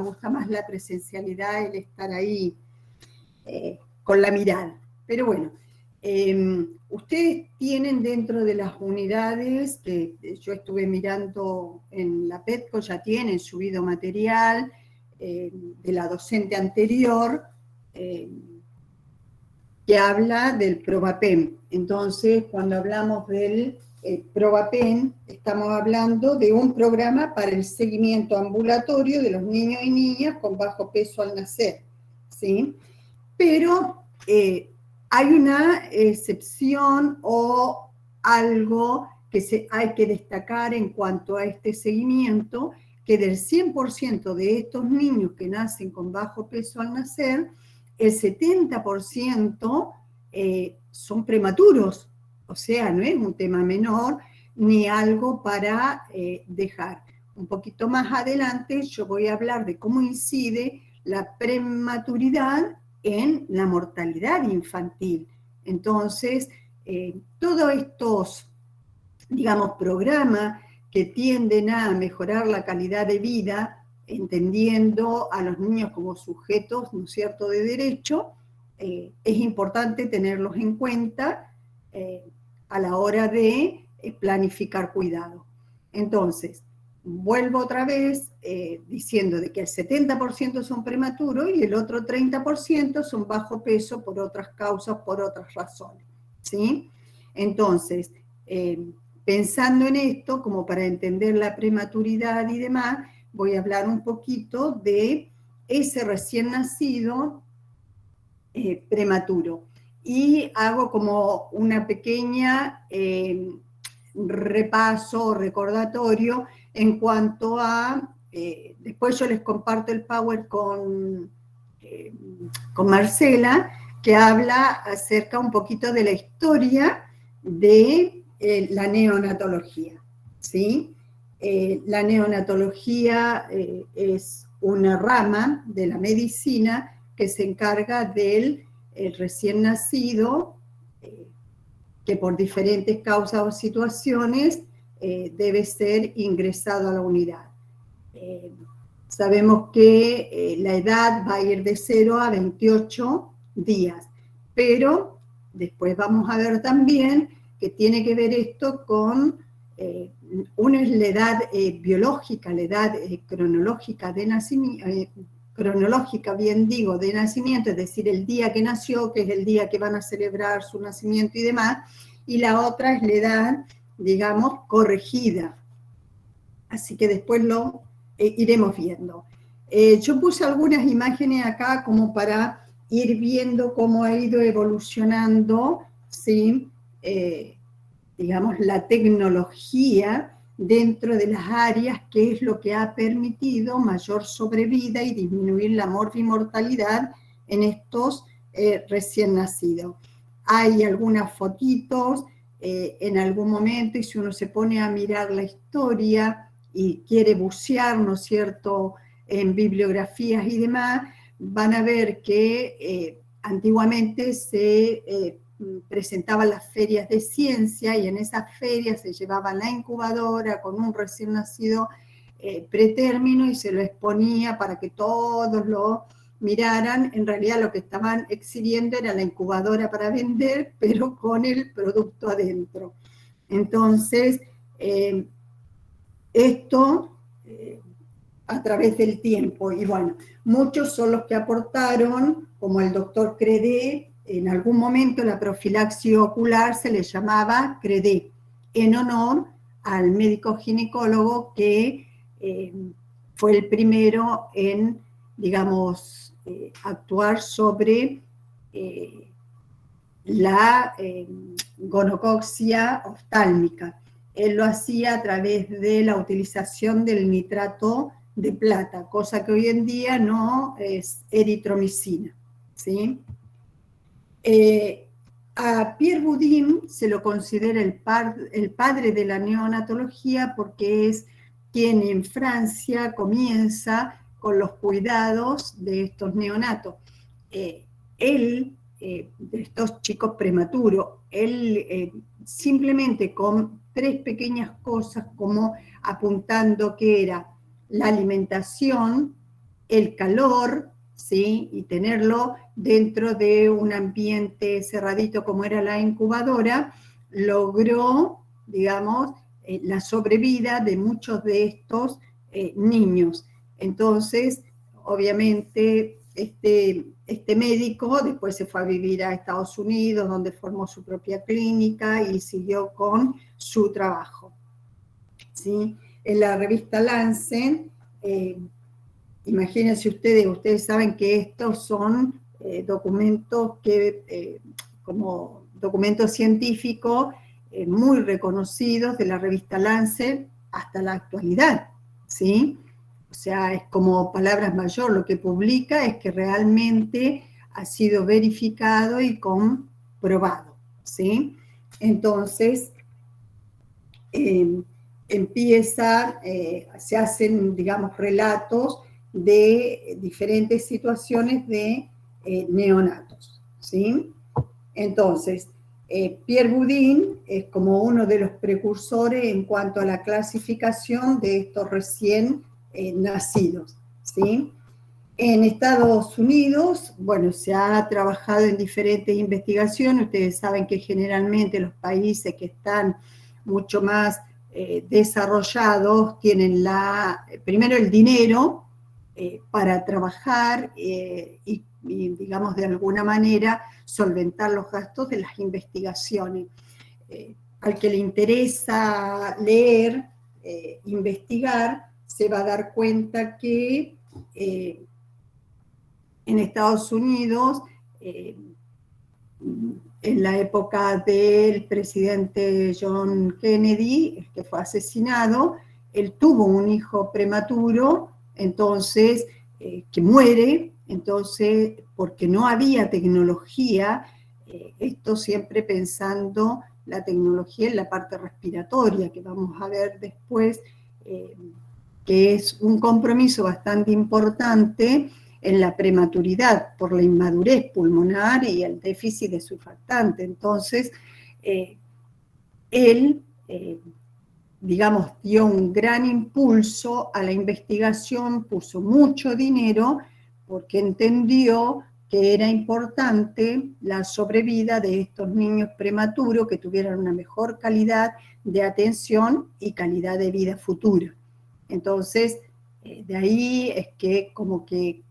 gusta más la presencialidad, el estar ahí con la mirada. Pero bueno, ustedes tienen dentro de las unidades, que yo estuve mirando en la PETCO, ya tienen subido material de la docente anterior, que habla del Provapen. Entonces, cuando hablamos del Provapen, estamos hablando de un programa para el seguimiento ambulatorio de los niños y niñas con bajo peso al nacer, ¿sí? Pero hay una excepción o algo que hay que destacar en cuanto a este seguimiento, que del 100% de estos niños que nacen con bajo peso al nacer, el 70% son prematuros, o sea, no es un tema menor ni algo para dejar. Un poquito más adelante yo voy a hablar de cómo incide la prematuridad en la mortalidad infantil. Entonces, todos estos, digamos, programas que tienden a mejorar la calidad de vida, entendiendo a los niños como sujetos, ¿no es cierto?, de derecho, es importante tenerlos en cuenta a la hora de planificar cuidado. Entonces, vuelvo otra vez diciendo de que el 70% son prematuros y el otro 30% son bajo peso por otras causas, por otras razones, ¿sí? Entonces, pensando en esto, como para entender la prematuridad y demás, voy a hablar un poquito de ese recién nacido prematuro. Y hago como una pequeña repaso, recordatorio en cuanto a, después yo les comparto el Power con Marcela, que habla acerca un poquito de la historia de la neonatología, ¿sí? La neonatología es una rama de la medicina que se encarga del recién nacido, que por diferentes causas o situaciones debe ser ingresado a la unidad. Sabemos que la edad va a ir de 0 a 28 días, pero después vamos a ver también que tiene que ver esto con, una es la edad biológica, la edad cronológica de nacimiento, cronológica, bien digo, de nacimiento, es decir, el día que nació, que es el día que van a celebrar su nacimiento y demás, y la otra es la edad, digamos, corregida. Así que después lo iremos viendo. Yo puse algunas imágenes acá como para ir viendo cómo ha ido evolucionando, ¿sí? Digamos, la tecnología dentro de las áreas, que es lo que ha permitido mayor sobrevida y disminuir la mortalidad en estos recién nacidos. Hay algunas fotitos en algún momento, y si uno se pone a mirar la historia y quiere bucear, ¿no es cierto?, en bibliografías y demás, van a ver que antiguamente se presentaban las ferias de ciencia, y en esas ferias se llevaba la incubadora con un recién nacido pretérmino y se lo exponía para que todos lo miraran. En realidad lo que estaban exhibiendo era la incubadora para vender, pero con el producto adentro. Entonces, esto a través del tiempo, y bueno, muchos son los que aportaron, como el doctor Credé. En algún momento la profilaxis ocular se le llamaba Credé, en honor al médico ginecólogo que fue el primero en, digamos, actuar sobre la gonococcía oftálmica. Él lo hacía a través de la utilización del nitrato de plata, cosa que hoy en día no es eritromicina, ¿sí? A Pierre Boudin se lo considera el padre de la neonatología, porque es quien en Francia comienza con los cuidados de estos neonatos. De estos chicos prematuros, él simplemente con 3 pequeñas cosas, como apuntando que era la alimentación, el calor, ¿sí? Y tenerlo dentro de un ambiente cerradito como era la incubadora, logró, digamos, la sobrevida de muchos de estos niños. Entonces, obviamente, este médico después se fue a vivir a Estados Unidos, donde formó su propia clínica y siguió con su trabajo, ¿sí? En la revista Lancet, imagínense ustedes saben que estos son documentos como documentos científicos muy reconocidos de la revista Lancet hasta la actualidad, ¿sí? O sea, es como palabras mayor, lo que publica es que realmente ha sido verificado y comprobado, ¿sí? Entonces, se hacen, digamos, relatos de diferentes situaciones de neonatos, ¿sí? Entonces, Pierre Boudin es como uno de los precursores en cuanto a la clasificación de estos recién nacidos, ¿sí? En Estados Unidos, bueno, se ha trabajado en diferentes investigaciones. Ustedes saben que generalmente los países que están mucho más desarrollados tienen primero el dinero para trabajar y, digamos, de alguna manera solventar los gastos de las investigaciones. Al que le interesa leer, investigar, se va a dar cuenta que en Estados Unidos, en la época del presidente John Kennedy, que fue asesinado, él tuvo un hijo prematuro, entonces, que muere, entonces, porque no había tecnología, esto siempre pensando la tecnología en la parte respiratoria, que vamos a ver después, que es un compromiso bastante importante en la prematuridad por la inmadurez pulmonar y el déficit de surfactante. Entonces, él, digamos, dio un gran impulso a la investigación, puso mucho dinero porque entendió que era importante la sobrevida de estos niños prematuros que tuvieran una mejor calidad de atención y calidad de vida futura. Entonces, de ahí es que como que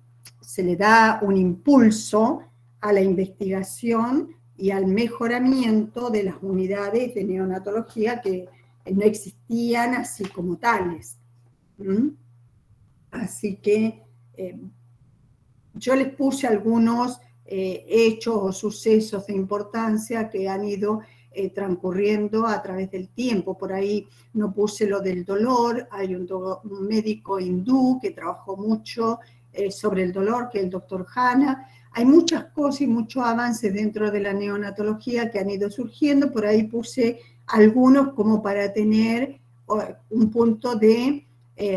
se le da un impulso a la investigación y al mejoramiento de las unidades de neonatología que no existían así como tales. ¿Mm? Así que yo les puse algunos hechos o sucesos de importancia que han ido transcurriendo a través del tiempo. Por ahí no puse lo del dolor. Hay un médico hindú que trabajó mucho sobre el dolor, que es el doctor Hanna. Hay muchas cosas y muchos avances dentro de la neonatología que han ido surgiendo. Por ahí puse algunos como para tener un punto de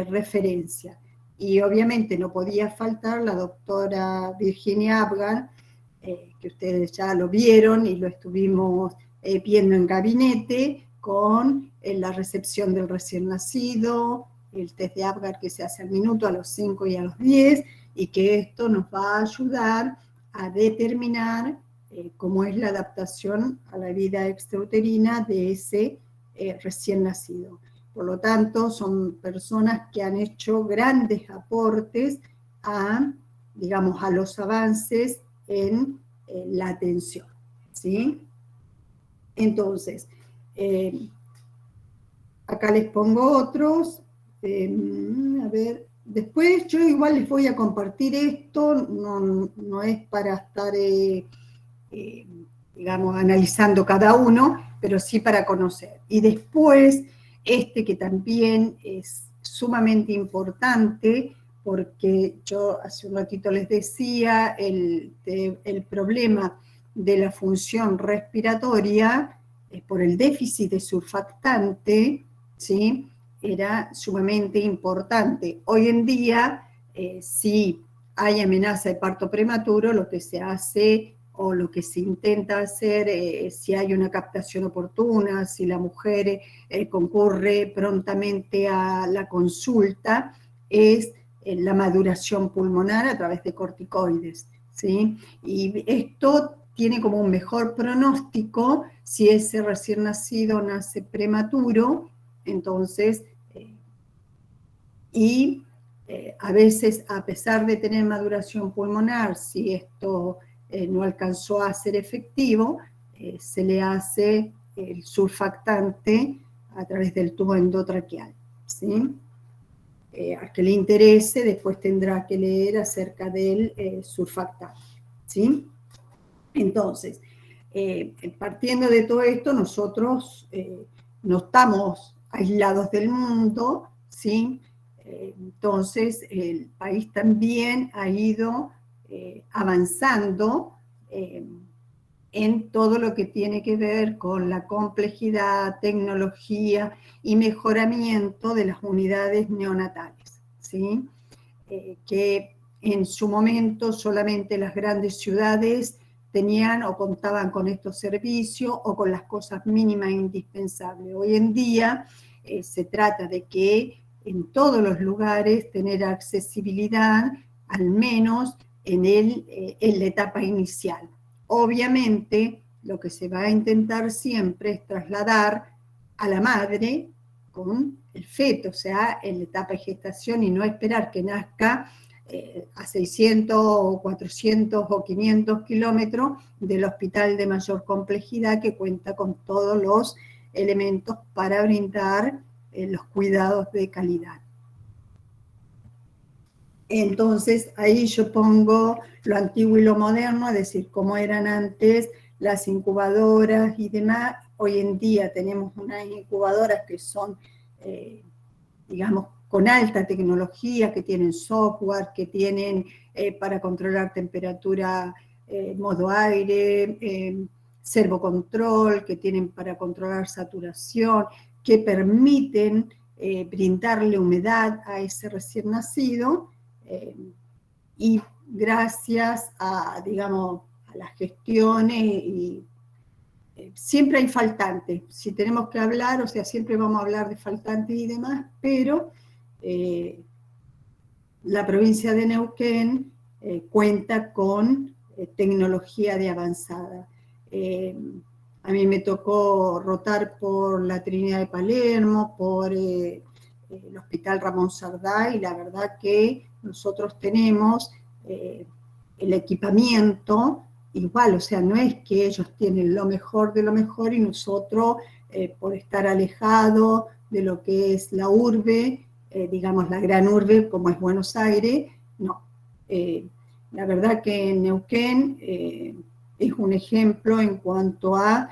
referencia. Y obviamente no podía faltar la doctora Virginia Apgar, que ustedes ya lo vieron y lo estuvimos viendo en gabinete, con la recepción del recién nacido, el test de Apgar que se hace al minuto, a los 5 y a los 10, y que esto nos va a ayudar a determinar cómo es la adaptación a la vida extrauterina de ese recién nacido. Por lo tanto, son personas que han hecho grandes aportes a, digamos, a los avances en la atención, ¿sí? Entonces, acá les pongo otros. A ver, después yo igual les voy a compartir esto, no es para estar, digamos, analizando cada uno, pero sí para conocer. Y después, que también es sumamente importante, porque yo hace un ratito les decía, el problema de la función respiratoria por el déficit de surfactante, ¿sí? Era sumamente importante. Hoy en día, si hay amenaza de parto prematuro, lo que se hace o lo que se intenta hacer, si hay una captación oportuna, si la mujer concurre prontamente a la consulta, es la maduración pulmonar a través de corticoides, ¿sí? Y esto tiene como un mejor pronóstico si ese recién nacido nace prematuro, entonces, a veces, a pesar de tener maduración pulmonar, si esto no alcanzó a ser efectivo, se le hace el surfactante a través del tubo endotraqueal, ¿sí? Al que le interese, después tendrá que leer acerca del surfactante, ¿sí? Entonces, partiendo de todo esto, nosotros no estamos aislados del mundo, ¿sí? Entonces, el país también ha ido avanzando en todo lo que tiene que ver con la complejidad, tecnología y mejoramiento de las unidades neonatales, ¿sí? Que en su momento solamente las grandes ciudades tenían o contaban con estos servicios o con las cosas mínimas e indispensables. Hoy en día se trata de que en todos los lugares tener accesibilidad, al menos en la etapa inicial. Obviamente, lo que se va a intentar siempre es trasladar a la madre con el feto, o sea, en la etapa de gestación, y no esperar que nazca a 600 o 400 o 500 kilómetros del hospital de mayor complejidad que cuenta con todos los elementos para brindar los cuidados de calidad. Entonces, ahí yo pongo lo antiguo y lo moderno, es decir, cómo eran antes las incubadoras y demás. Hoy en día tenemos unas incubadoras que son, digamos, con alta tecnología, que tienen software, que tienen para controlar temperatura, modo aire, servocontrol, que tienen para controlar saturación, que permiten brindarle humedad a ese recién nacido, y gracias a, digamos, a las gestiones y siempre hay faltantes. Si tenemos que hablar, o sea, siempre vamos a hablar de faltantes y demás, pero la provincia de Neuquén cuenta con tecnología de avanzada. A mí me tocó rotar por la Trinidad de Palermo, por el Hospital Ramón Sardá, y la verdad que nosotros tenemos el equipamiento igual, o sea, no es que ellos tienen lo mejor de lo mejor y nosotros, por estar alejados de lo que es la urbe, digamos la gran urbe como es Buenos Aires, no. La verdad que en Neuquén es un ejemplo en cuanto a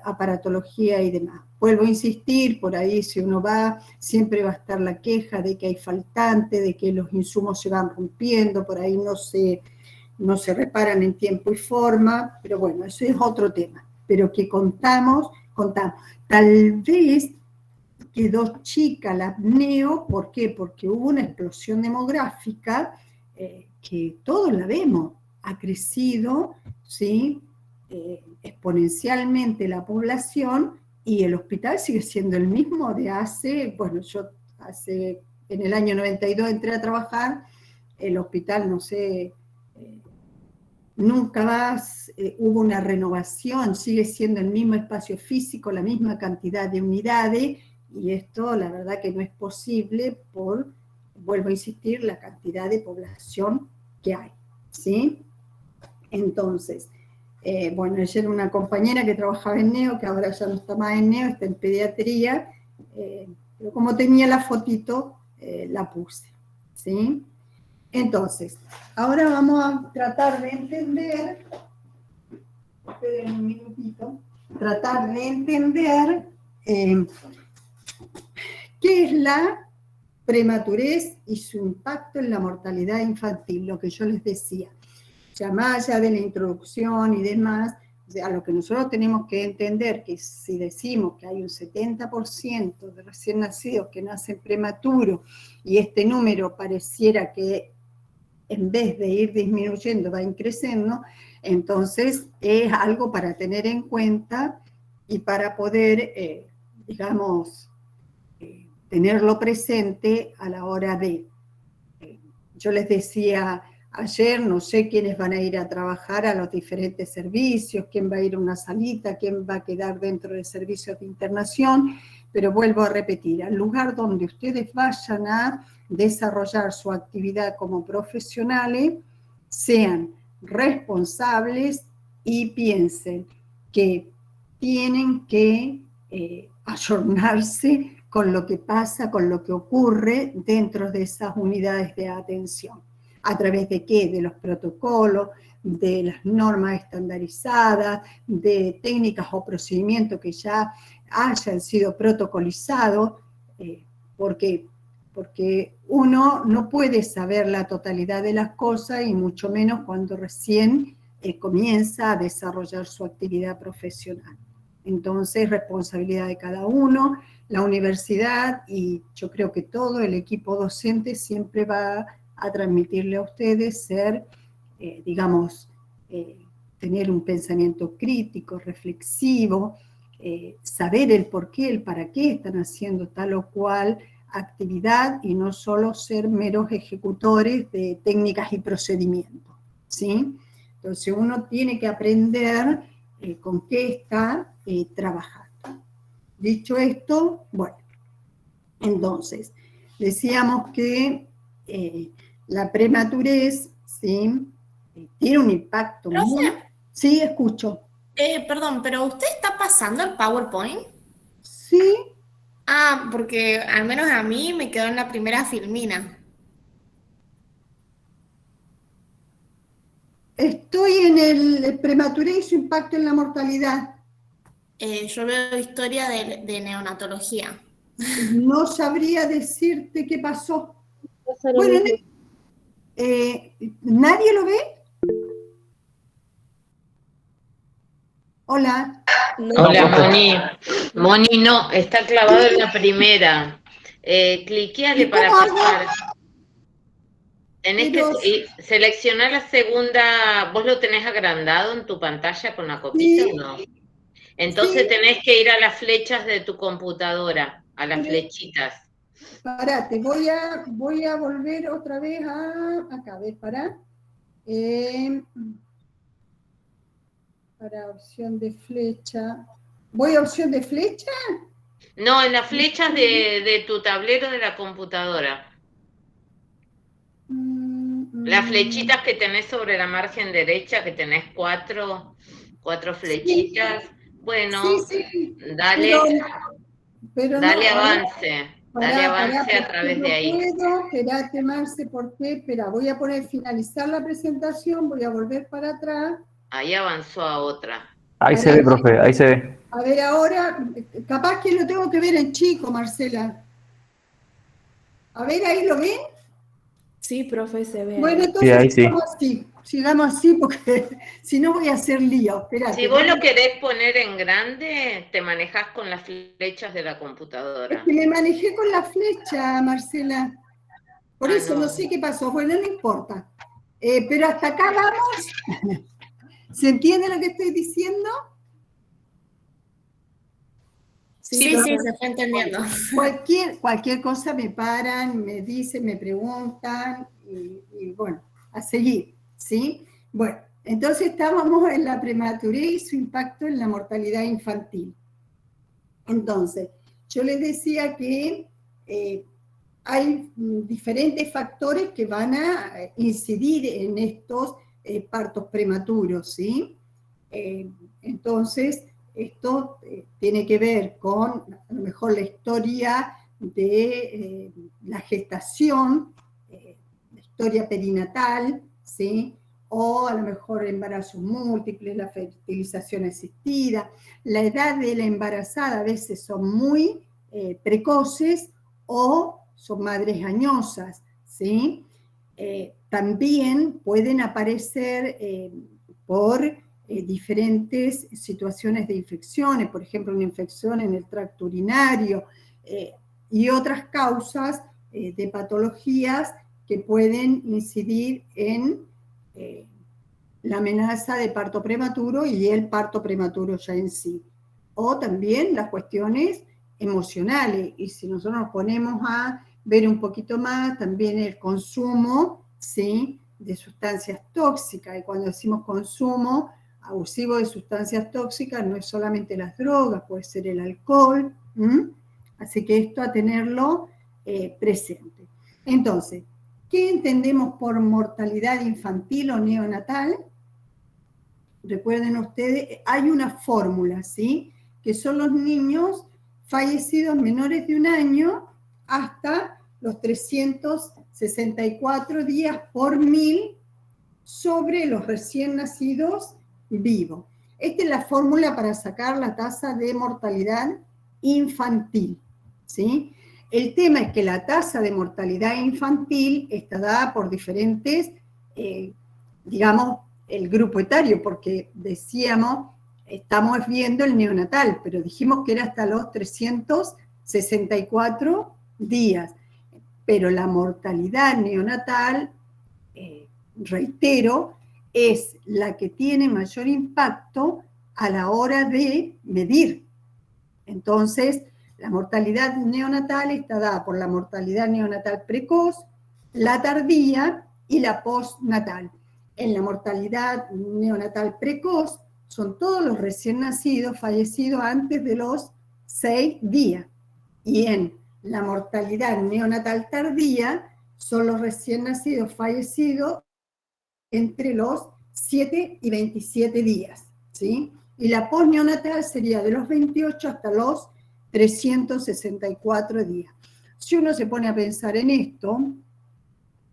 aparatología y demás. Vuelvo a insistir, por ahí si uno va, siempre va a estar la queja de que hay faltante, de que los insumos se van rompiendo, por ahí no se reparan en tiempo y forma, pero bueno, eso es otro tema. Pero que contamos. Tal vez quedó chica la neo, ¿por qué? Porque hubo una explosión demográfica que todos la vemos, ha crecido, ¿sí? Exponencialmente la población, y el hospital sigue siendo el mismo de hace, bueno, en el año 92 entré a trabajar, el hospital, no sé, nunca más hubo una renovación, sigue siendo el mismo espacio físico, la misma cantidad de unidades, y esto la verdad que no es posible por, vuelvo a insistir, la cantidad de población que hay, ¿sí? Entonces, bueno, ayer una compañera que trabajaba en Neo, que ahora ya no está más en Neo, está en pediatría, pero como tenía la fotito, la puse, ¿sí? Entonces, ahora vamos a tratar de entender, esperen un minutito, tratar de entender qué es la prematurez y su impacto en la mortalidad infantil, lo que yo les decía. Ya más allá de la introducción y demás, o sea, lo que nosotros tenemos que entender, que si decimos que hay un 70% de recién nacidos que nacen prematuros, y este número pareciera que en vez de ir disminuyendo va creciendo, entonces es algo para tener en cuenta y para poder, digamos, tenerlo presente a la hora de yo les decía ayer, no sé quiénes van a ir a trabajar a los diferentes servicios, quién va a ir a una salita, quién va a quedar dentro de servicios de internación, pero vuelvo a repetir, al lugar donde ustedes vayan a desarrollar su actividad como profesionales, sean responsables y piensen que tienen que ayornarse con lo que pasa, con lo que ocurre dentro de esas unidades de atención. ¿A través de qué? De los protocolos, de las normas estandarizadas, de técnicas o procedimientos que ya hayan sido protocolizados, porque uno no puede saber la totalidad de las cosas y mucho menos cuando recién comienza a desarrollar su actividad profesional. Entonces, responsabilidad de cada uno, la universidad y yo creo que todo el equipo docente siempre va a transmitirle a ustedes ser, digamos, tener un pensamiento crítico, reflexivo, saber el por qué, el para qué están haciendo tal o cual actividad y no solo ser meros ejecutores de técnicas y procedimientos, ¿sí? Entonces uno tiene que aprender con qué está trabajando. Dicho esto, bueno, entonces, decíamos que la prematurez, ¿sí? Tiene un impacto muy... Profe, Sí, escucho. perdón, pero ¿usted está pasando el PowerPoint? Sí, Ah, porque al menos a mí me quedó en la primera filmina. estoy en el prematurez y su impacto en la mortalidad. Yo veo historia de neonatología. No sabría decirte qué pasó. Pasa lo Bueno, mismo. ¿nadie lo ve? Hola. No, Hola, profe. Moni. Moni, no, está clavado en la primera. Cliqueale ¿Y cómo para hago? pasar. Tenés que Pero seleccionar la segunda. ¿Vos lo tenés agrandado en tu pantalla con la copita o sí, no? Entonces sí, tenés que ir a las flechas de tu computadora, a las pero flechitas. parate, voy a volver otra vez acá, a ver, pará. Para opción de flecha. ¿Voy a opción de flecha? No, en las flechas de tu tablero de la computadora. Las flechitas que tenés sobre la margen derecha, que tenés cuatro Sí, flechitas. sí, Bueno, sí, pero, dale, pero no, dale a ver, avance a porque través de no ahí. puedo, espérate, Marce, ¿por qué? Espera, voy a poner finalizar la presentación, voy a volver para atrás, Ahí avanzó a otra. Ahí se ve, profe, ahí se ve. a ver ahora, capaz que lo tengo que ver en chico, Marcela. A ver, ¿ahí lo ven? Sí, profe, se ve Bueno, ahí. Sí, entonces ahí sí. sigamos así porque si no voy a hacer lío, Si espérate. vos lo querés poner en grande, te manejás con las flechas de la Es computadora. que me manejé con la flecha, Marcela. Por Ah, eso no no. sé qué pasó. Bueno, no importa. Pero hasta acá vamos. ¿Se entiende lo que estoy diciendo? Sí, Sí, pero sí, se fue entendiendo. cualquier cosa me paran, me dicen, me preguntan y bueno, a seguir, ¿sí? Bueno, entonces estábamos en la prematurez y su impacto en la mortalidad infantil. Entonces, yo les decía que hay diferentes factores que van a incidir en estos partos prematuros, ¿sí? Entonces, esto tiene que ver con a lo mejor la historia de la gestación, la historia perinatal, ¿sí? O a lo mejor embarazos múltiples, la fertilización asistida, la edad de la embarazada a veces son muy precoces o son madres añosas, ¿sí? También pueden aparecer por diferentes situaciones de infecciones, por ejemplo, una infección en el tracto urinario y otras causas de patologías que pueden incidir en la amenaza de parto prematuro y el parto prematuro ya en sí. O también las cuestiones emocionales, y si nosotros nos ponemos a ver un poquito más, también el consumo ¿sí?, de sustancias tóxicas. Y cuando decimos consumo abusivo de sustancias tóxicas, no es solamente las drogas, puede ser el alcohol. Así que esto a tenerlo presente. Entonces, ¿qué entendemos por mortalidad infantil o neonatal? Recuerden ustedes, hay una fórmula, ¿sí?, que son los niños fallecidos menores de 1 año hasta los 364 días por 1000 sobre los recién nacidos vivos. Esta es la fórmula para sacar la tasa de mortalidad infantil, ¿sí? El tema es que la tasa de mortalidad infantil está dada por diferentes, digamos, el grupo etario, porque decíamos, estamos viendo el neonatal, pero dijimos que era hasta los 364 días. Pero la mortalidad neonatal, reitero, es la que tiene mayor impacto a la hora de medir. Entonces, la mortalidad neonatal está dada por la mortalidad neonatal precoz, la tardía y la postnatal. En la mortalidad neonatal precoz son todos los recién nacidos fallecidos antes de los 6 días. Y en la mortalidad neonatal tardía son los recién nacidos fallecidos entre los 7 y 27 días, ¿sí? Y la postneonatal sería de los 28 hasta los 364 días. Si uno se pone a pensar en esto,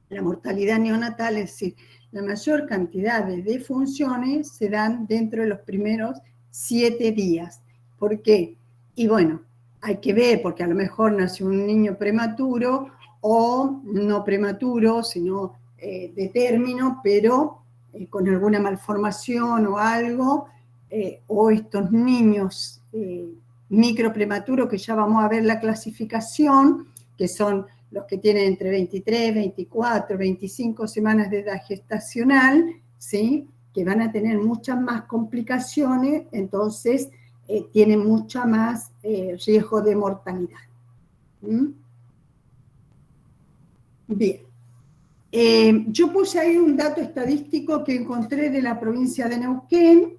la mortalidad neonatal, es decir, la mayor cantidad de defunciones se dan dentro de los primeros 7 días. ¿Por qué? Y bueno, hay que ver, porque a lo mejor nació un niño prematuro o no prematuro, sino de término, pero con alguna malformación o algo, o estos niños microprematuros, que ya vamos a ver la clasificación, que son los que tienen entre 23, 24, 25 semanas de edad gestacional, ¿sí?, que van a tener muchas más complicaciones, entonces tienen mucha más riesgo de mortalidad. Bien. Yo puse ahí un dato estadístico que encontré de la provincia de Neuquén,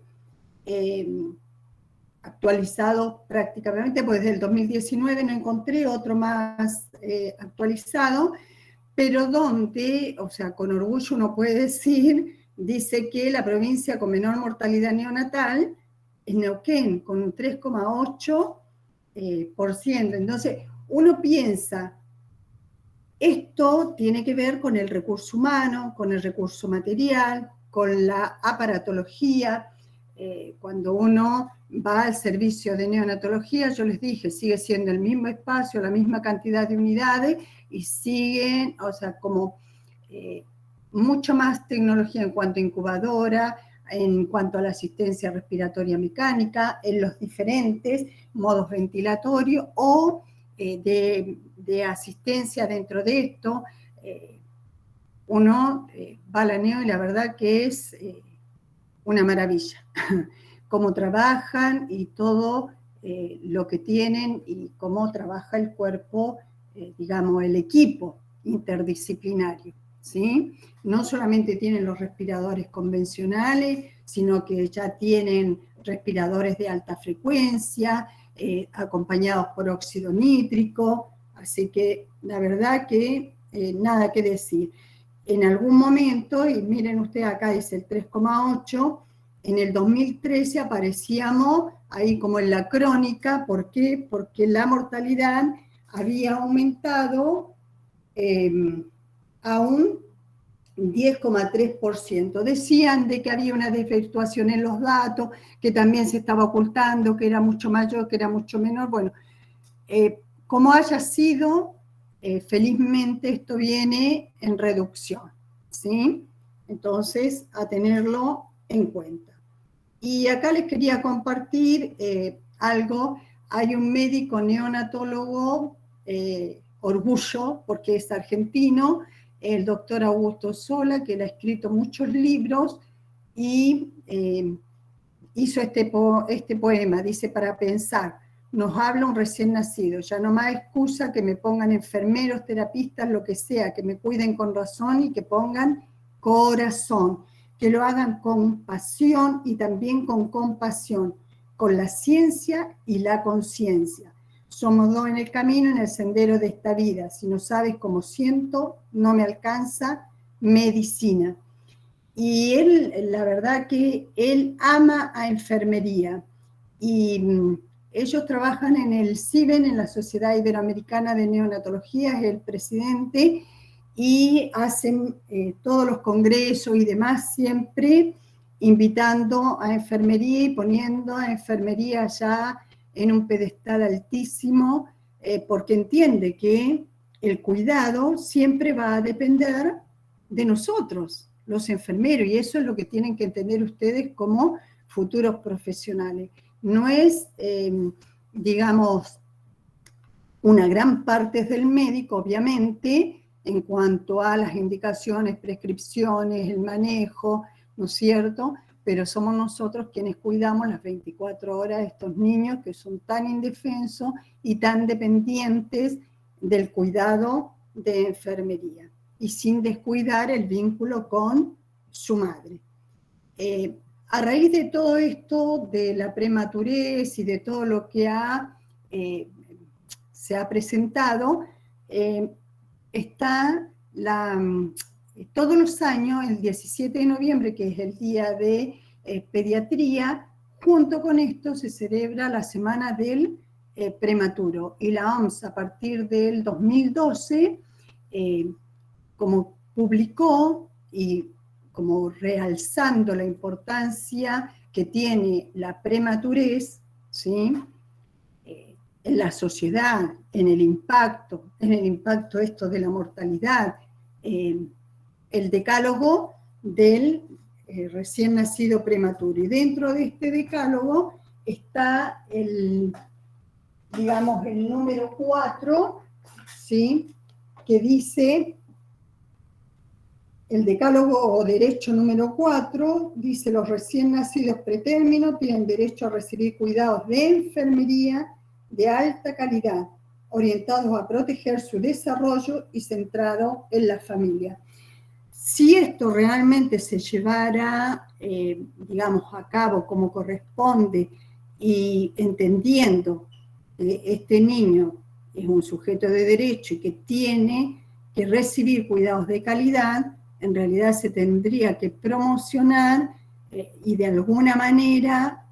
actualizado prácticamente, pues desde el 2019 no encontré otro más actualizado, pero donde, o sea, con orgullo uno puede decir, dice que la provincia con menor mortalidad neonatal es Neuquén, con un 3,8%. Entonces, uno piensa, esto tiene que ver con el recurso humano, con el recurso material, con la aparatología. Cuando uno va al servicio de neonatología, yo les dije, sigue siendo el mismo espacio, la misma cantidad de unidades, y siguen, o sea, como mucho más tecnología en cuanto a incubadora, en cuanto a la asistencia respiratoria mecánica, en los diferentes modos ventilatorios o de asistencia dentro de esto. Uno va a la neo y la verdad que es una maravilla, cómo trabajan y todo lo que tienen y cómo trabaja el cuerpo, digamos, el equipo interdisciplinario, ¿sí? No solamente tienen los respiradores convencionales, sino que ya tienen respiradores de alta frecuencia, acompañados por óxido nítrico, así que la verdad que nada que decir. En algún momento, y miren ustedes acá dice el 3,8, en el 2013 aparecíamos ahí como en la crónica. ¿Por qué? Porque la mortalidad había aumentado a un 10,3%. Decían de que había una desvirtuación en los datos, que también se estaba ocultando, que era mucho mayor, que era mucho menor. Bueno, como haya sido, felizmente esto viene en reducción, ¿sí? Entonces, a tenerlo en cuenta. Y acá les quería compartir algo. Hay un médico neonatólogo, orgullo, porque es argentino, el doctor Augusto Sola, que él ha escrito muchos libros y hizo este poema, dice: para pensar, nos habla un recién nacido, ya no más excusa que me pongan enfermeros, terapistas, lo que sea, que me cuiden con razón y que pongan corazón, que lo hagan con pasión y también con compasión, con la ciencia y la conciencia. Somos dos en el camino, en el sendero de esta vida. Si no sabes cómo siento, no me alcanza medicina. Y él, la verdad que él ama a enfermería. Y ellos trabajan en el CIBEN, en la Sociedad Iberoamericana de Neonatología, es el presidente, y hacen todos los congresos y demás siempre invitando a enfermería y poniendo a enfermería ya en un pedestal altísimo, porque entiende que el cuidado siempre va a depender de nosotros, los enfermeros, y eso es lo que tienen que entender ustedes como futuros profesionales. No es, digamos, una gran parte es del médico, obviamente, en cuanto a las indicaciones, prescripciones, el manejo, ¿no es cierto?, pero somos nosotros quienes cuidamos las 24 horas de estos niños que son tan indefensos y tan dependientes del cuidado de enfermería, y sin descuidar el vínculo con su madre. A raíz de todo esto, de la prematurez y de todo lo que se ha presentado, está todos los años, el 17 de noviembre, que es el día de pediatría, junto con esto se celebra la semana del prematuro. Y la OMS, a partir del 2012, como publicó y como realzando la importancia que tiene la prematurez, ¿sí?, en la sociedad, en el impacto esto de la mortalidad, el decálogo del recién nacido prematuro. Y dentro de este decálogo está digamos, el número 4, ¿sí?, que dice, el decálogo o derecho número 4, dice: los recién nacidos pretérmino tienen derecho a recibir cuidados de enfermería de alta calidad, orientados a proteger su desarrollo y centrado en la familia. Si esto realmente se llevara, digamos, a cabo como corresponde, y entendiendo que este niño es un sujeto de derecho y que tiene que recibir cuidados de calidad, en realidad se tendría que promocionar y de alguna manera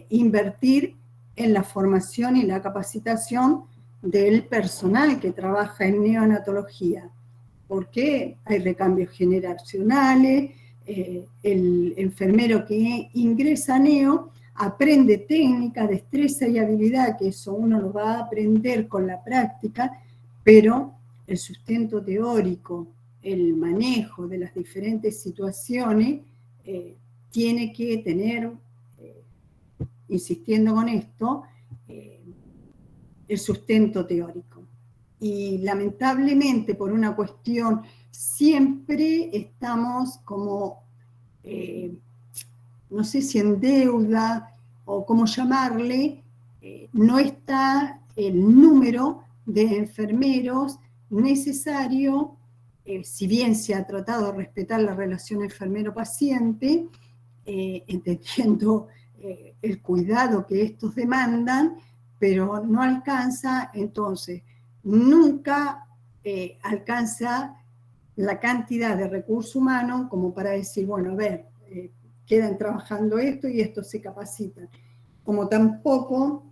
invertir en la formación y la capacitación del personal que trabaja en neonatología, porque hay recambios generacionales, el enfermero que ingresa a neo aprende técnica, destreza y habilidad, que eso uno lo va a aprender con la práctica, pero el sustento teórico, el manejo de las diferentes situaciones, tiene que tener, insistiendo con esto, el sustento teórico. Y lamentablemente, por una cuestión, siempre estamos como, no sé si en deuda o cómo llamarle, no está el número de enfermeros necesario, si bien se ha tratado de respetar la relación enfermero-paciente, entendiendo el cuidado que estos demandan, pero no alcanza. Entonces nunca alcanza la cantidad de recursos humanos como para decir, bueno, a ver, quedan trabajando esto y estos se capacitan. Como tampoco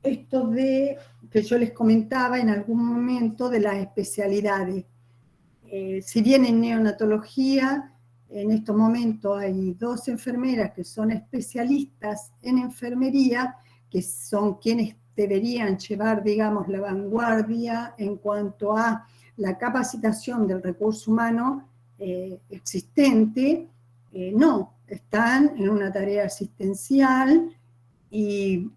esto de, que yo les comentaba en algún momento, de las especialidades. Si bien en neonatología, en estos momentos hay 2 enfermeras que son especialistas en enfermería, que son quienes deberían llevar, digamos, la vanguardia en cuanto a la capacitación del recurso humano existente, no, están en una tarea asistencial y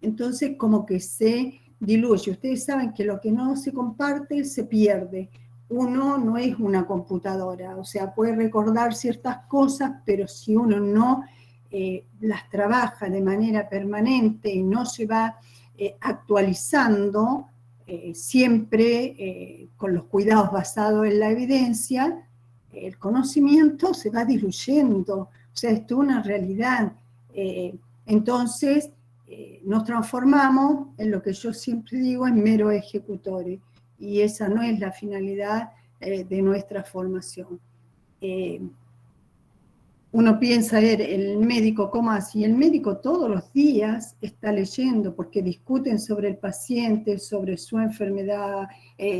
entonces como que se diluye. Ustedes saben que lo que no se comparte se pierde. Uno no es una computadora, o sea, puede recordar ciertas cosas, pero si uno no las trabaja de manera permanente y no se va actualizando siempre con los cuidados basados en la evidencia, el conocimiento se va diluyendo, o sea, esto es una realidad. Entonces, nos transformamos en lo que yo siempre digo, en meros ejecutores, y esa no es la finalidad de nuestra formación. Uno piensa, el médico, ¿cómo así? El médico todos los días está leyendo, porque discuten sobre el paciente, sobre su enfermedad,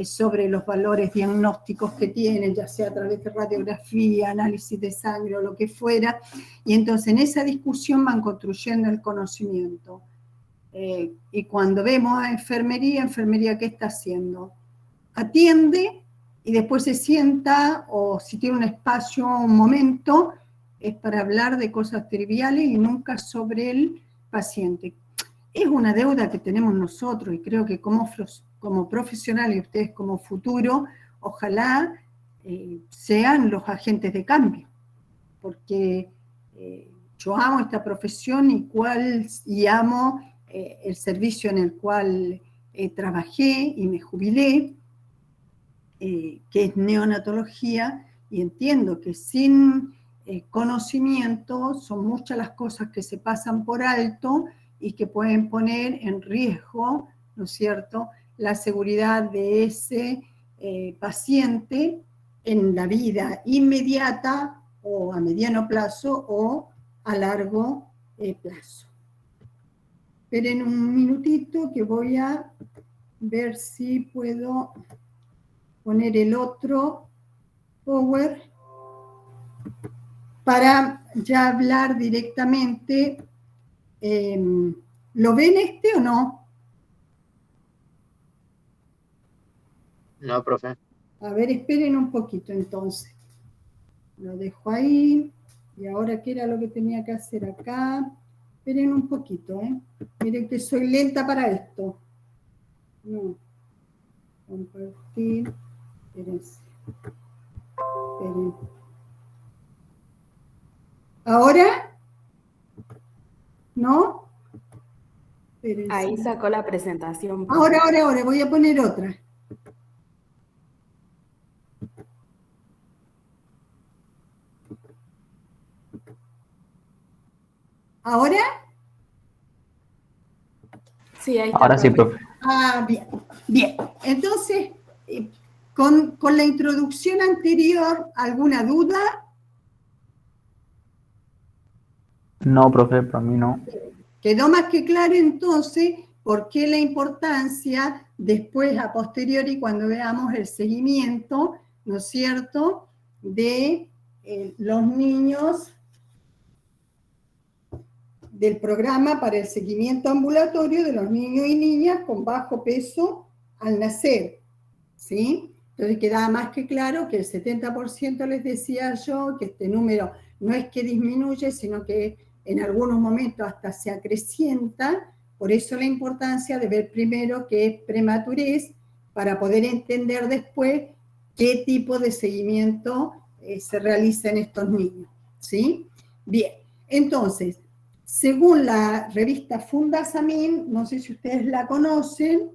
sobre los valores diagnósticos que tienen, ya sea a través de radiografía, análisis de sangre o lo que fuera, y entonces en esa discusión van construyendo el conocimiento. Y cuando vemos a enfermería, ¿qué está haciendo? Atiende y después se sienta, o si tiene un espacio, un momento, es para hablar de cosas triviales y nunca sobre el paciente. Es una deuda que tenemos nosotros y creo que como profesionales y ustedes como futuro, ojalá sean los agentes de cambio, porque yo amo esta profesión y amo el servicio en el cual trabajé y me jubilé, que es neonatología, y entiendo que sin conocimiento son muchas las cosas que se pasan por alto y que pueden poner en riesgo, ¿no es cierto?, la seguridad de ese paciente en la vida inmediata o a mediano plazo o a largo plazo. Esperen un minutito que voy a ver si puedo poner el otro Power para ya hablar directamente. ¿Lo ven o no? No, profe. A ver, esperen un poquito entonces. Lo dejo ahí. Y ahora, ¿qué era lo que tenía que hacer acá? Esperen un poquito, ¿eh? Miren que soy lenta para esto. No. Compartir. Espérense. Esperen. ¿Ahora? ¿No? Espérense. Ahí sacó la presentación. Ahora, voy a poner otra. ¿Ahora? Sí, ahí está. Ahora sí, profe. Ah, bien, bien. Entonces, con la introducción anterior, ¿alguna duda? No, profe, para mí no. Quedó más que claro entonces por qué la importancia después, a posteriori, cuando veamos el seguimiento, ¿no es cierto?, de los niños del programa para el seguimiento ambulatorio de los niños y niñas con bajo peso al nacer, ¿sí? Entonces quedaba más que claro que el 70%, les decía yo, que este número no es que disminuye, sino que en algunos momentos hasta se acrecienta. Por eso la importancia de ver primero qué es prematurez, para poder entender después qué tipo de seguimiento se realiza en estos niños, ¿sí? Bien, entonces, según la revista Fundasamin, no sé si ustedes la conocen,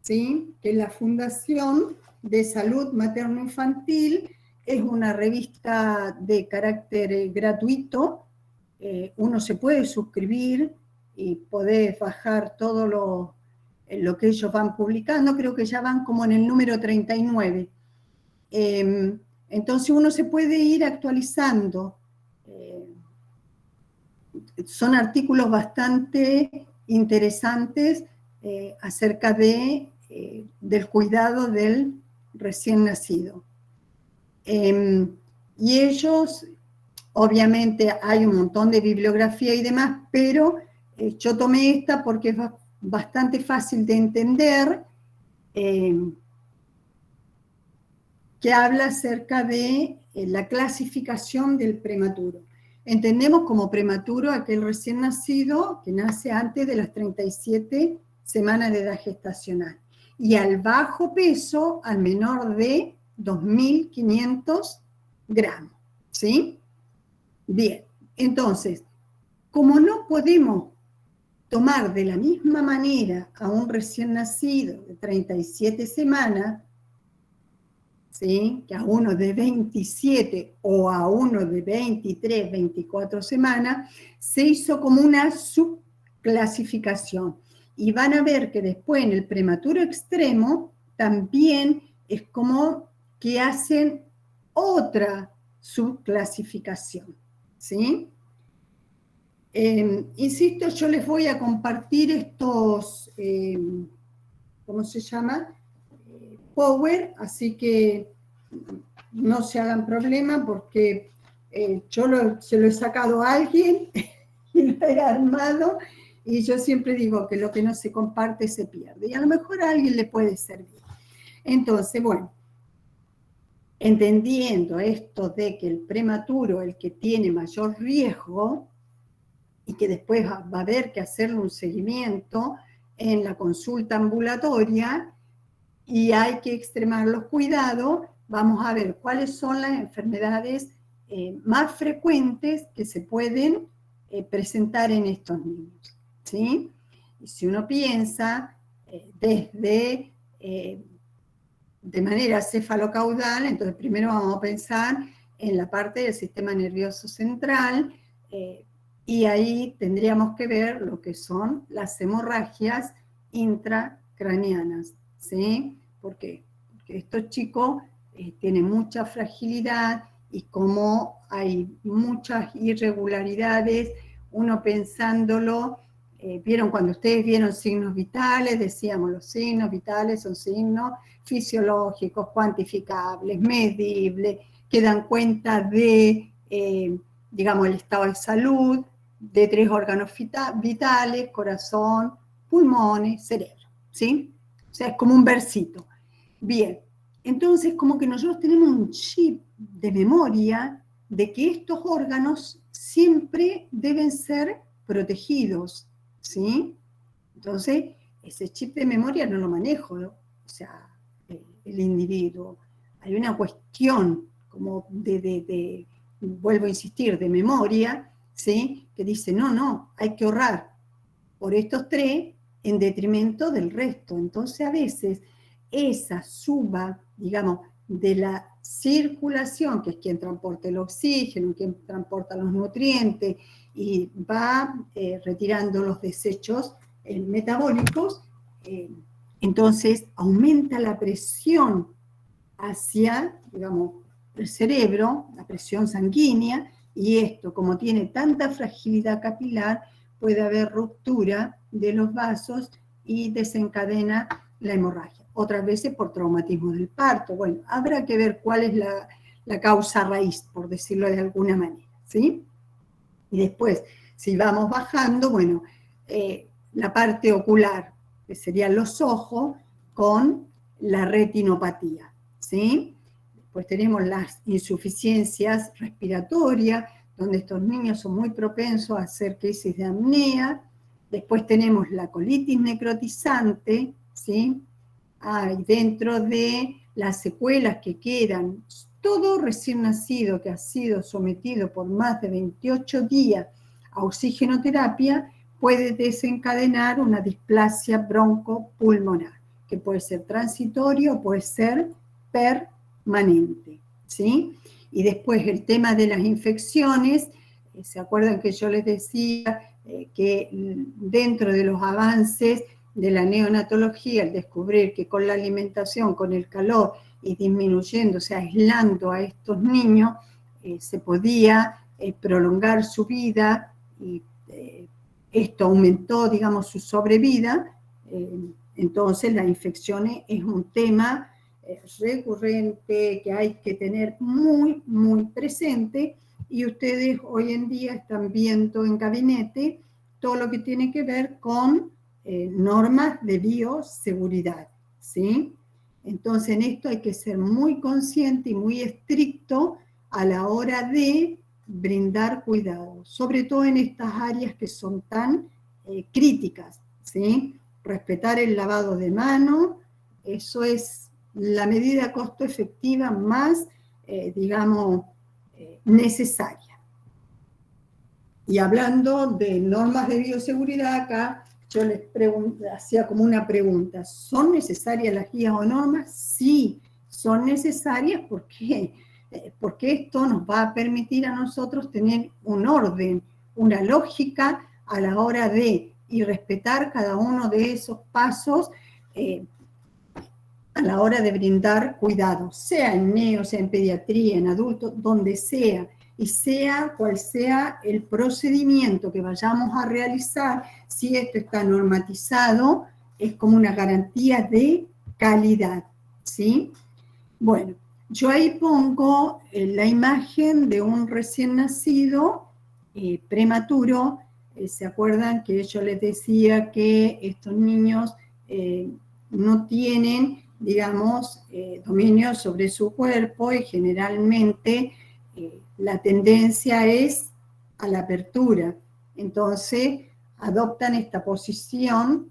¿sí?, que es la Fundación de Salud Materno-Infantil, es una revista de carácter gratuito. Uno se puede suscribir y podés bajar todo lo que ellos van publicando. Creo que ya van como en el número 39. Entonces uno se puede ir actualizando. Son artículos bastante interesantes acerca del cuidado del recién nacido. Y ellos, obviamente hay un montón de bibliografía y demás, pero yo tomé esta porque es bastante fácil de entender, que habla acerca de la clasificación del prematuro. Entendemos como prematuro aquel recién nacido que nace antes de las 37 semanas de edad gestacional, y al bajo peso al menor de 2.500 gramos, ¿sí? Bien, entonces, como no podemos tomar de la misma manera a un recién nacido de 37 semanas, ¿sí?, que a uno de 27 o a uno de 23, 24 semanas, se hizo como una subclasificación. Y van a ver que después en el prematuro extremo también es como que hacen otra subclasificación, ¿sí? Insisto, yo les voy a compartir estos, ¿cómo se llama? Power, así que no se hagan problema porque se lo he sacado a alguien y lo he armado, y yo siempre digo que lo que no se comparte se pierde, y a lo mejor a alguien le puede servir. Entonces, bueno, entendiendo esto de que el prematuro, el que tiene mayor riesgo, y que después va a haber que hacerle un seguimiento en la consulta ambulatoria, y hay que extremar los cuidados, vamos a ver cuáles son las enfermedades más frecuentes que se pueden presentar en estos niños, ¿sí? Y si uno piensa desde de manera cefalocaudal, entonces primero vamos a pensar en la parte del sistema nervioso central, y ahí tendríamos que ver lo que son las hemorragias intracraneanas, ¿sí? ¿Por qué? Porque estos chicos tienen mucha fragilidad, y como hay muchas irregularidades, uno pensándolo, vieron cuando ustedes vieron signos vitales, decíamos los signos vitales son signos fisiológicos, cuantificables, medibles, que dan cuenta de, digamos, el estado de salud de 3 órganos vitales: corazón, pulmones, cerebro, ¿sí? O sea, es como un versito. Bien, entonces como que nosotros tenemos un chip de memoria de que estos órganos siempre deben ser protegidos, ¿sí? Entonces, ese chip de memoria no lo manejo, ¿no? O sea, el individuo. Hay una cuestión como vuelvo a insistir, de memoria, ¿sí?, que dice, no, hay que ahorrar por estos 3 en detrimento del resto. Entonces, a veces, esa suba, digamos, de la circulación, que es quien transporta el oxígeno, quien transporta los nutrientes, y va retirando los desechos metabólicos, entonces aumenta la presión hacia, digamos, el cerebro, la presión sanguínea, y esto, como tiene tanta fragilidad capilar, puede haber ruptura de los vasos y desencadena la hemorragia. Otras veces por traumatismo del parto. Bueno, habrá que ver cuál es la causa raíz, por decirlo de alguna manera, ¿sí? Y después, si vamos bajando, bueno, la parte ocular, que serían los ojos, con la retinopatía, ¿sí? Después tenemos las insuficiencias respiratorias, donde estos niños son muy propensos a hacer crisis de apnea. Después tenemos la colitis necrotizante, ¿sí? Hay dentro de las secuelas que quedan, todo recién nacido que ha sido sometido por más de 28 días a oxigenoterapia puede desencadenar una displasia broncopulmonar, que puede ser transitorio o puede ser permanente, ¿sí? Y después el tema de las infecciones, ¿se acuerdan que yo les decía que dentro de los avances de la neonatología, el descubrir que con la alimentación, con el calor y disminuyendo, o sea, aislando a estos niños, se podía prolongar su vida, y esto aumentó, digamos, su sobrevida? Entonces las infecciones es un tema recurrente que hay que tener muy, muy presente, y ustedes hoy en día están viendo en gabinete todo lo que tiene que ver con normas de bioseguridad, ¿sí? Entonces en esto hay que ser muy consciente y muy estricto a la hora de brindar cuidado, sobre todo en estas áreas que son tan críticas, ¿sí? Respetar el lavado de manos, eso es la medida costo efectiva más, digamos, necesaria. Y hablando de normas de bioseguridad, acá yo les hacía como una pregunta, ¿son necesarias las guías o normas? Sí, son necesarias. ¿Por qué? Porque esto nos va a permitir a nosotros tener un orden, una lógica a la hora de y respetar cada uno de esos pasos a la hora de brindar cuidado, sea en neo, sea en pediatría, en adultos, donde sea, y sea cual sea el procedimiento que vayamos a realizar, si esto está normatizado, es como una garantía de calidad, ¿sí? Bueno, yo ahí pongo la imagen de un recién nacido prematuro. ¿Se acuerdan que yo les decía que estos niños no tienen, digamos, dominio sobre su cuerpo y generalmente la tendencia es a la apertura? Entonces, adoptan esta posición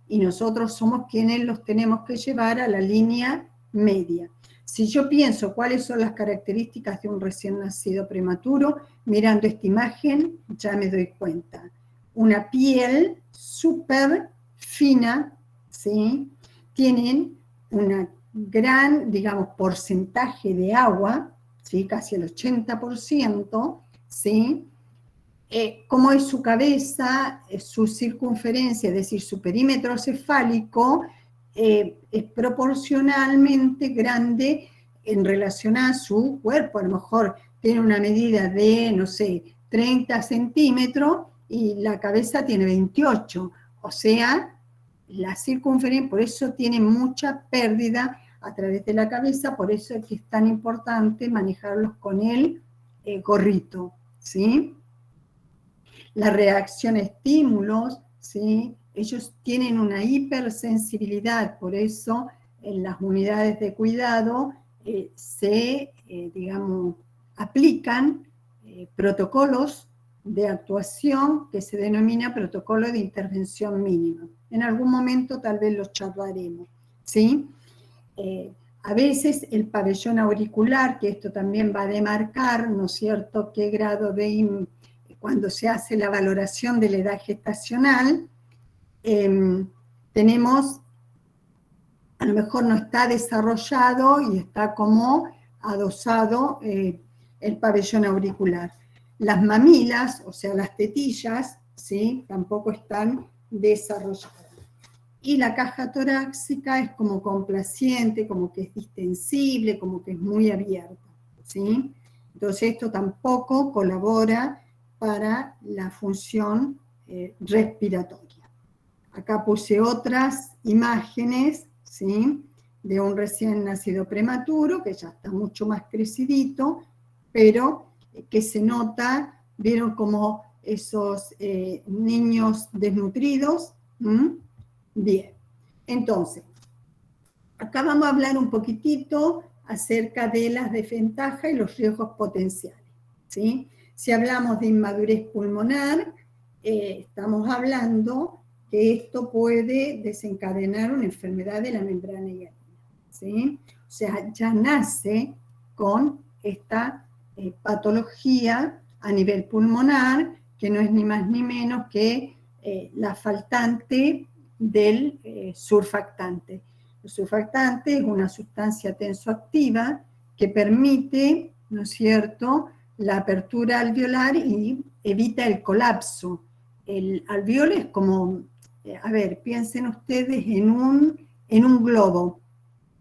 y nosotros somos quienes los tenemos que llevar a la línea media. Si yo pienso cuáles son las características de un recién nacido prematuro, mirando esta imagen ya me doy cuenta. Una piel súper fina, ¿sí? Tienen un gran, digamos, porcentaje de agua, ¿sí? Casi el 80%, ¿sí? Cómo es su cabeza, su circunferencia, es decir, su perímetro cefálico, es proporcionalmente grande en relación a su cuerpo. A lo mejor tiene una medida de, no sé, 30 centímetros y la cabeza tiene 28. O sea, la circunferencia, por eso tiene mucha pérdida a través de la cabeza, por eso es que es tan importante manejarlos con el gorrito, ¿sí? La reacción a estímulos, ¿sí? Ellos tienen una hipersensibilidad, por eso en las unidades de cuidado digamos, aplican protocolos de actuación que se denomina protocolo de intervención mínima. En algún momento tal vez los charlaremos, ¿sí? A veces el pabellón auricular, que esto también va a demarcar, ¿no es cierto?, qué grado de cuando se hace la valoración de la edad gestacional, tenemos, a lo mejor no está desarrollado y está como adosado el pabellón auricular. Las mamilas, o sea, las tetillas, ¿sí?, tampoco están desarrolladas. Y la caja torácica es como complaciente, como que es distensible, como que es muy abierta, ¿sí? Entonces esto tampoco colabora para la función respiratoria. Acá puse otras imágenes, ¿sí?, de un recién nacido prematuro, que ya está mucho más crecidito, pero que se nota, vieron como esos niños desnutridos. Bien, entonces, acá vamos a hablar un poquitito acerca de las desventajas y los riesgos potenciales, ¿sí? Si hablamos de inmadurez pulmonar, estamos hablando que esto puede desencadenar una enfermedad de la membrana hialina, ¿sí? O sea, ya nace con esta patología a nivel pulmonar, que no es ni más ni menos que la faltante del surfactante. El surfactante es una sustancia tensoactiva que permite, ¿no es cierto?, la apertura alveolar y evita el colapso. El alveolo es como, a ver, piensen ustedes en un globo.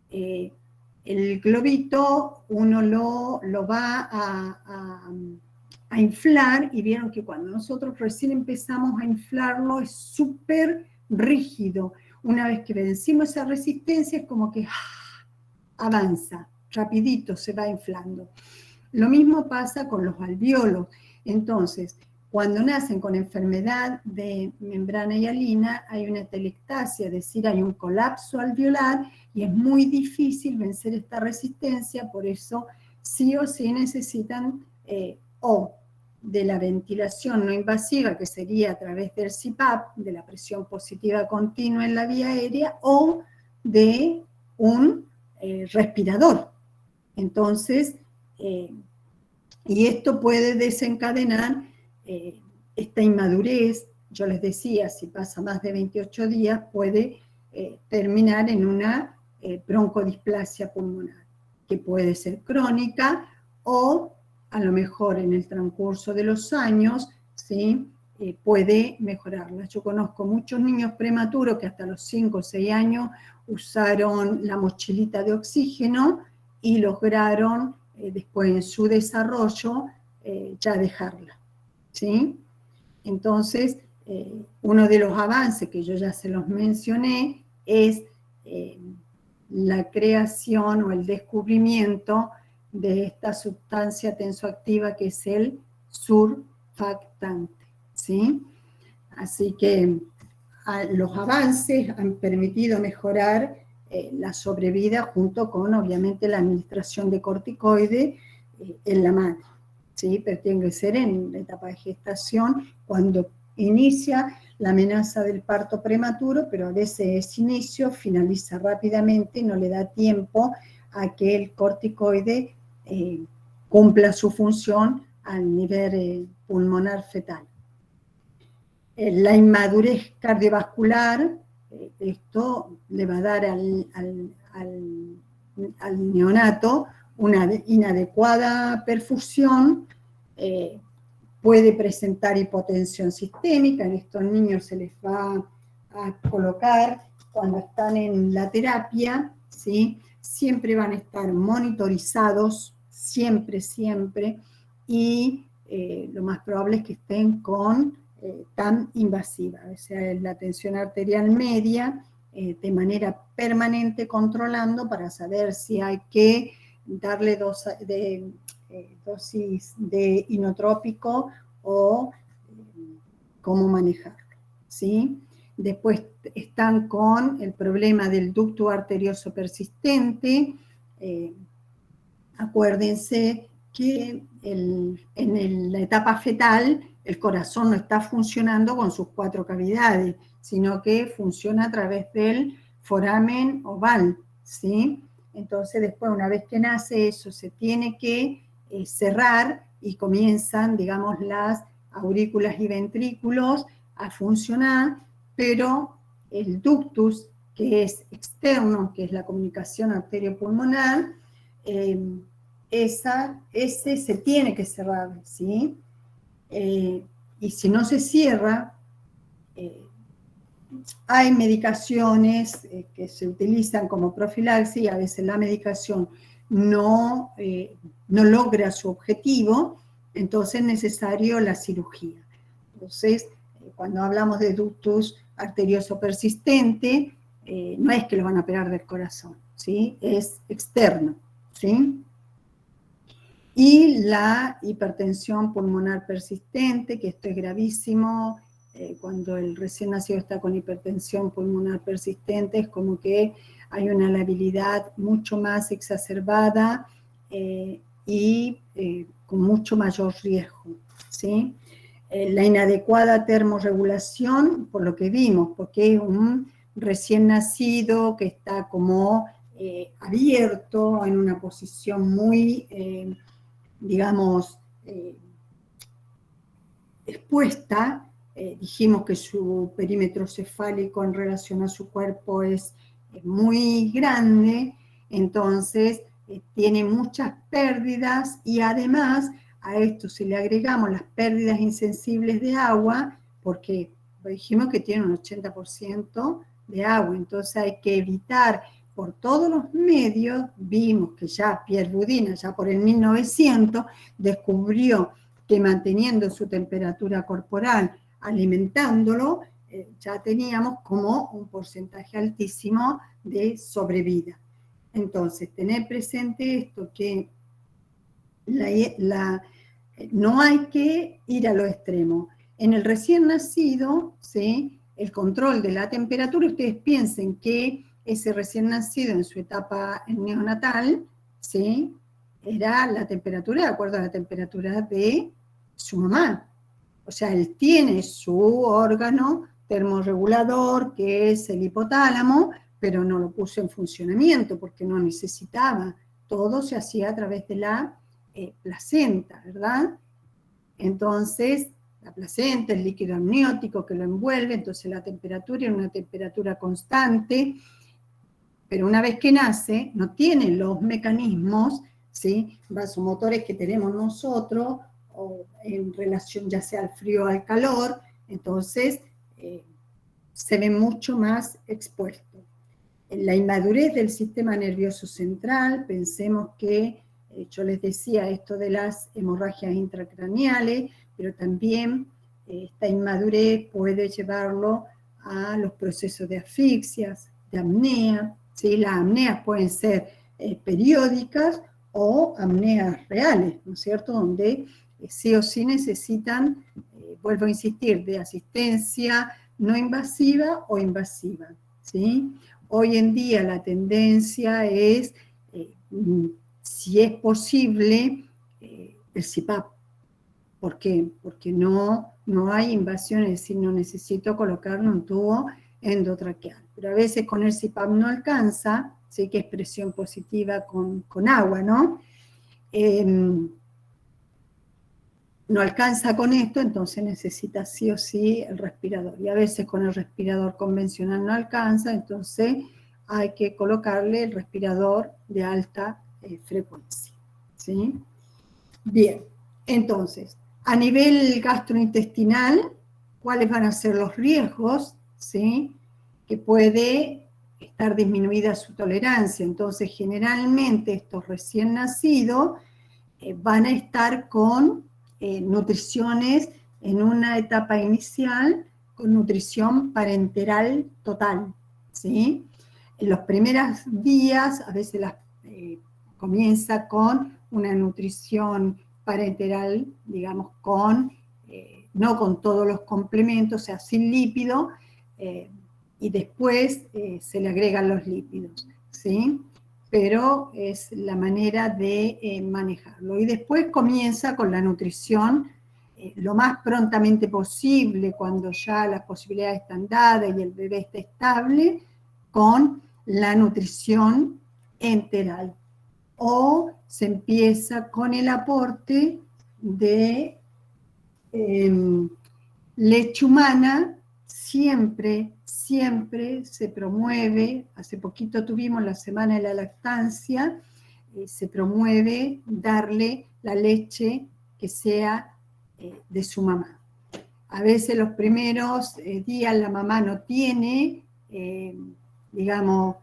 El globito uno lo va a inflar, y vieron que cuando nosotros recién empezamos a inflarlo es súper rígido. Una vez que vencimos esa resistencia es como que avanza, rapidito se va inflando. Lo mismo pasa con los alvéolos. Entonces, cuando nacen con enfermedad de membrana hialina, hay una telectasia, es decir, hay un colapso alveolar y es muy difícil vencer esta resistencia, por eso sí o sí necesitan o de la ventilación no invasiva, que sería a través del CPAP, de la presión positiva continua en la vía aérea, o de un respirador. Entonces, y esto puede desencadenar esta inmadurez, yo les decía, si pasa más de 28 días, puede terminar en una broncodisplasia pulmonar, que puede ser crónica o a lo mejor en el transcurso de los años, ¿sí? Puede mejorarla. Yo conozco muchos niños prematuros que hasta los 5 o 6 años usaron la mochilita de oxígeno y lograron después en su desarrollo ya dejarla, ¿sí? Entonces, uno de los avances que yo ya se los mencioné es la creación o el descubrimiento de esta sustancia tensoactiva que es el surfactante, ¿sí? Así que los avances han permitido mejorar la sobrevida junto con, obviamente, la administración de corticoides en la madre, ¿sí? Pero tiene que ser en la etapa de gestación, cuando inicia la amenaza del parto prematuro, pero a veces ese inicio finaliza rápidamente, no le da tiempo a que el corticoide cumpla su función al nivel pulmonar fetal. La inmadurez cardiovascular, esto le va a dar al neonato una inadecuada perfusión, puede presentar hipotensión sistémica. En estos niños se les va a colocar, cuando están en la terapia, ¿sí? Siempre van a estar monitorizados, siempre, y lo más probable es que estén con TAM invasiva, o sea, la tensión arterial media, de manera permanente controlando para saber si hay que darle dosis de inotrópico o cómo manejarlo, ¿sí? Después están con el problema del ducto arterioso persistente. Acuérdense que en la etapa fetal el corazón no está funcionando con sus 4 cavidades, sino que funciona a través del foramen oval, ¿sí? Entonces después, una vez que nace eso, se tiene que cerrar y comienzan, digamos, las aurículas y ventrículos a funcionar, pero el ductus, que es externo, que es la comunicación arteriopulmonar, ese se tiene que cerrar, ¿sí? Y si no se cierra, hay medicaciones que se utilizan como profilaxis y a veces la medicación no logra su objetivo, entonces es necesario la cirugía. Entonces, cuando hablamos de ductus arterioso persistente, no es que lo van a operar del corazón, ¿sí? Es externo, ¿sí? Y la hipertensión pulmonar persistente, que esto es gravísimo, cuando el recién nacido está con hipertensión pulmonar persistente, es como que hay una labilidad mucho más exacerbada y con mucho mayor riesgo, ¿sí? La inadecuada termorregulación, por lo que vimos, porque es un recién nacido que está como abierto en una posición muy, digamos, expuesta. Dijimos que su perímetro cefálico en relación a su cuerpo es muy grande, entonces tiene muchas pérdidas y además a esto si le agregamos las pérdidas insensibles de agua, porque dijimos que tiene un 80% de agua, entonces hay que evitar por todos los medios. Vimos que ya Pierre Boudin, ya por el 1900, descubrió que manteniendo su temperatura corporal, alimentándolo, ya teníamos como un porcentaje altísimo de sobrevida. Entonces, tener presente esto, que no hay que ir a lo extremo. En el recién nacido, ¿sí? El control de la temperatura, ustedes piensen que ese recién nacido en su etapa neonatal, ¿sí? Era la temperatura de acuerdo a la temperatura de su mamá. O sea, él tiene su órgano termorregulador, que es el hipotálamo, pero no lo puso en funcionamiento porque no necesitaba. Todo se hacía a través de la placenta, ¿verdad? Entonces, la placenta, el líquido amniótico que lo envuelve, entonces la temperatura es una temperatura constante, pero una vez que nace, no tiene los mecanismos, ¿sí?, vasomotores que tenemos nosotros, o en relación ya sea al frío o al calor, entonces se ve mucho más expuesto. En la inmadurez del sistema nervioso central, pensemos que, yo les decía esto de las hemorragias intracraneales, pero también esta inmadurez puede llevarlo a los procesos de asfixias, de apnea, ¿sí? Las apneas pueden ser periódicas o apneas reales, ¿no es cierto?, donde sí o sí necesitan, vuelvo a insistir, de asistencia no invasiva o invasiva, ¿sí? Hoy en día la tendencia es, si es posible, el CPAP. ¿Por qué? Porque no hay invasión, es decir, no necesito colocarle un tubo endotraqueal. Pero a veces con el CPAP no alcanza, sé que es presión positiva con agua, ¿no? No alcanza con esto, entonces necesita sí o sí el respirador. Y a veces con el respirador convencional no alcanza, entonces hay que colocarle el respirador de alta frecuencia, ¿sí? Bien, entonces, a nivel gastrointestinal, ¿cuáles van a ser los riesgos? ¿Sí? Que puede estar disminuida su tolerancia. Entonces, generalmente estos recién nacidos van a estar con nutriciones en una etapa inicial, con nutrición parenteral total, ¿sí? En los primeros días, a veces comienza con una nutrición parenteral, digamos, no con todos los complementos, o sea, sin lípido, y después se le agregan los lípidos, ¿sí? Pero es la manera de manejarlo. Y después comienza con la nutrición lo más prontamente posible, cuando ya las posibilidades están dadas y el bebé está estable, con la nutrición enteral. O se empieza con el aporte de leche humana, siempre se promueve, hace poquito tuvimos la semana de la lactancia, se promueve darle la leche que sea de su mamá. A veces los primeros días la mamá no tiene, digamos,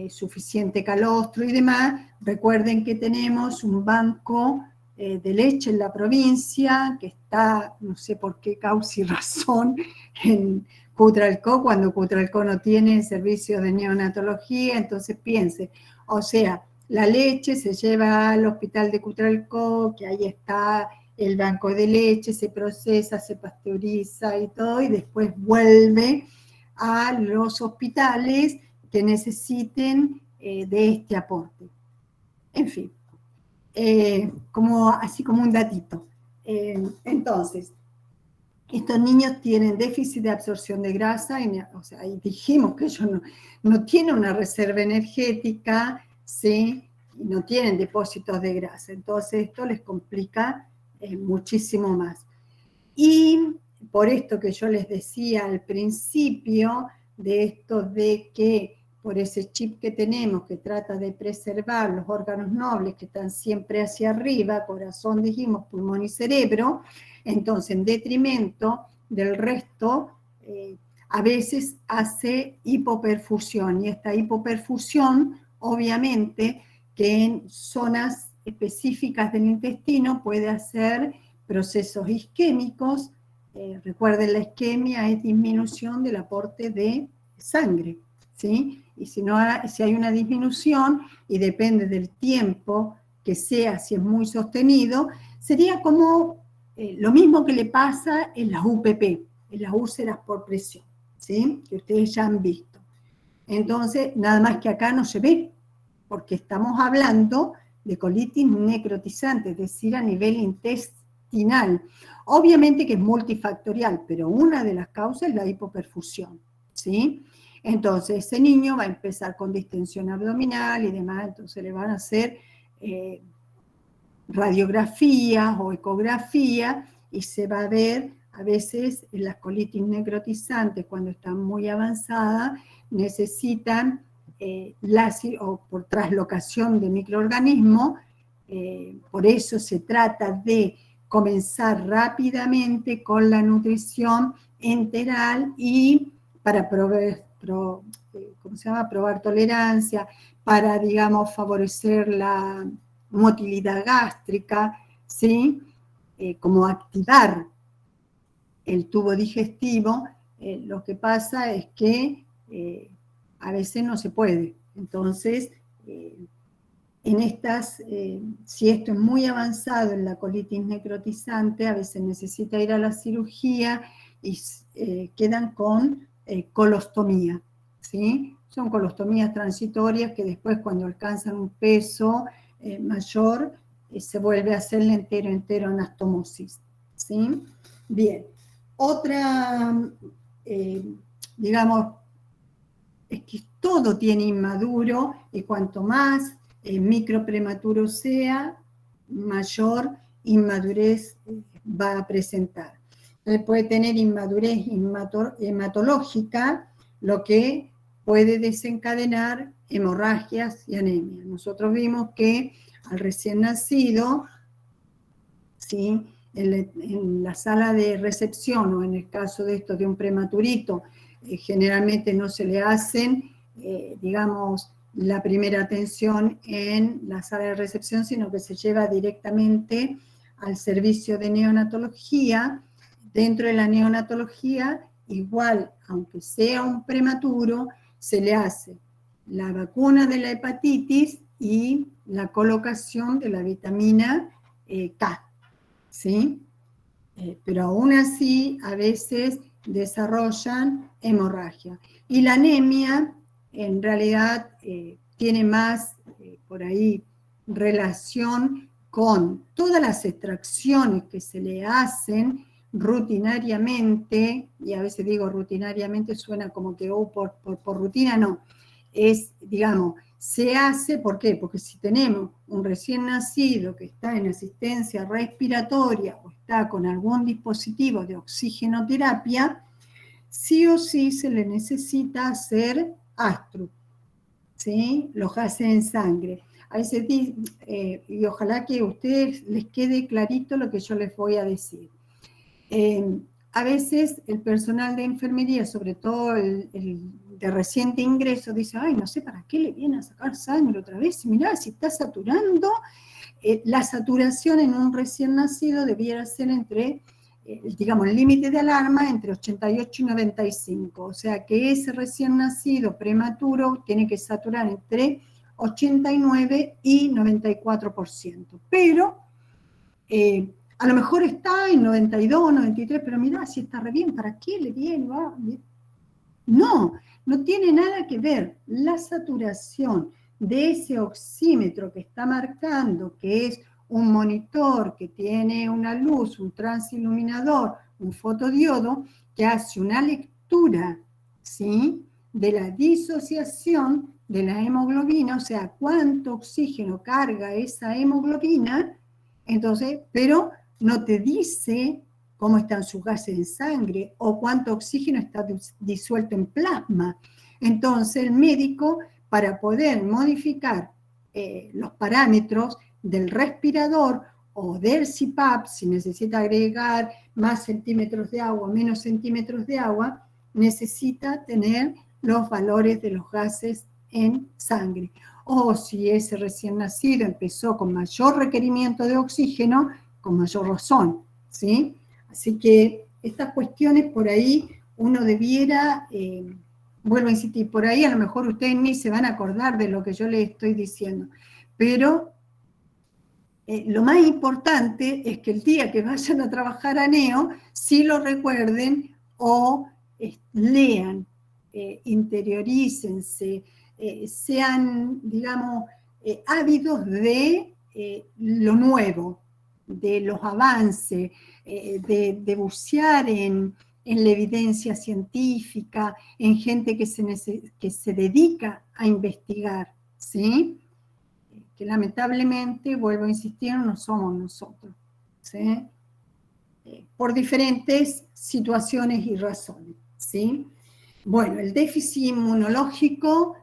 suficiente calostro y demás. Recuerden que tenemos un banco de leche en la provincia, que está, no sé por qué causa y razón, en Cutralcó, cuando Cutralcó no tiene servicio de neonatología, entonces piense, o sea, la leche se lleva al hospital de Cutralcó, que ahí está el banco de leche, se procesa, se pasteuriza y todo, y después vuelve a los hospitales que necesiten de este aporte. En fin, así como un datito. Entonces, estos niños tienen déficit de absorción de grasa, y dijimos que ellos no tienen una reserva energética, ¿sí? Y no tienen depósitos de grasa, entonces esto les complica muchísimo más. Y por esto que yo les decía al principio, de esto de que por ese chip que tenemos que trata de preservar los órganos nobles que están siempre hacia arriba, corazón dijimos, pulmón y cerebro, entonces en detrimento del resto, a veces hace hipoperfusión, y esta hipoperfusión obviamente que en zonas específicas del intestino puede hacer procesos isquémicos. Recuerden, la isquemia es disminución del aporte de sangre, ¿sí? Y si hay una disminución, y depende del tiempo que sea, si es muy sostenido, sería como lo mismo que le pasa en las UPP, en las úlceras por presión, ¿sí? Que ustedes ya han visto. Entonces, nada más que acá no se ve, porque estamos hablando de colitis necrotizante, es decir, a nivel intestinal. Obviamente que es multifactorial, pero una de las causas es la hipoperfusión, ¿sí? Entonces, ese niño va a empezar con distensión abdominal y demás, entonces le van a hacer radiografías o ecografía, y se va a ver a veces las colitis necrotizantes, cuando están muy avanzadas, necesitan o por traslocación de microorganismos, por eso se trata de comenzar rápidamente con la nutrición enteral y para probar tolerancia, para, digamos, favorecer la motilidad gástrica, ¿sí? Como activar el tubo digestivo. Lo que pasa es que a veces no se puede. Entonces, en estas, si esto es muy avanzado en la colitis necrotizante, a veces necesita ir a la cirugía y quedan con colostomía, ¿sí? Son colostomías transitorias que después, cuando alcanzan un peso mayor, se vuelve a hacer la entero anastomosis, ¿sí? Bien, otra, digamos, es que todo tiene inmaduro, y cuanto más microprematuro sea, mayor inmadurez va a presentar. Puede tener inmadurez hematológica, lo que puede desencadenar hemorragias y anemia. Nosotros vimos que al recién nacido, ¿sí?, en la sala de recepción, o en el caso de esto de un prematurito, generalmente no se le hacen, digamos, la primera atención en la sala de recepción, sino que se lleva directamente al servicio de neonatología. Dentro de la neonatología, igual, aunque sea un prematuro, se le hace la vacuna de la hepatitis y la colocación de la vitamina K, ¿sí? Pero aún así, a veces desarrollan hemorragia. Y la anemia, en realidad, tiene más, por ahí, relación con todas las extracciones que se le hacen rutinariamente, y a veces digo rutinariamente, suena como que por rutina, no, es, digamos, se hace, ¿por qué? Porque si tenemos un recién nacido que está en asistencia respiratoria o está con algún dispositivo de oxigenoterapia, sí o sí se le necesita hacer ASTRO, ¿sí? Los gases en sangre. A veces, y ojalá que a ustedes les quede clarito lo que yo les voy a decir. A veces el personal de enfermería, sobre todo el de reciente ingreso, dice, ay, no sé para qué le viene a sacar sangre otra vez, mirá, si está saturando. La saturación en un recién nacido debiera ser entre, digamos, el límite de alarma entre 88 y 95, o sea que ese recién nacido prematuro tiene que saturar entre 89 y 94%, pero a lo mejor está en 92, 93, pero mirá, si está re bien, ¿para qué le viene? No, no tiene nada que ver. La saturación de ese oxímetro que está marcando, que es un monitor que tiene una luz, un transiluminador, un fotodiodo, que hace una lectura, ¿sí?, de la disociación de la hemoglobina, o sea, cuánto oxígeno carga esa hemoglobina. Entonces, pero no te dice cómo están sus gases en sangre o cuánto oxígeno está disuelto en plasma. Entonces, el médico, para poder modificar los parámetros del respirador o del CPAP, si necesita agregar más centímetros de agua, menos centímetros de agua, necesita tener los valores de los gases en sangre. O si ese recién nacido empezó con mayor requerimiento de oxígeno, con mayor razón, ¿sí? Así que estas cuestiones por ahí uno debiera, vuelvo a insistir, por ahí a lo mejor ustedes ni se van a acordar de lo que yo les estoy diciendo, pero lo más importante es que el día que vayan a trabajar a NEO, sí lo recuerden o lean, interiorícense, sean, digamos, ávidos de lo nuevo, de los avances, de bucear en la evidencia científica, en gente que se dedica a investigar, ¿sí? Que lamentablemente, vuelvo a insistir, no somos nosotros, ¿sí? por diferentes situaciones y razones, ¿sí? Bueno, el déficit inmunológico,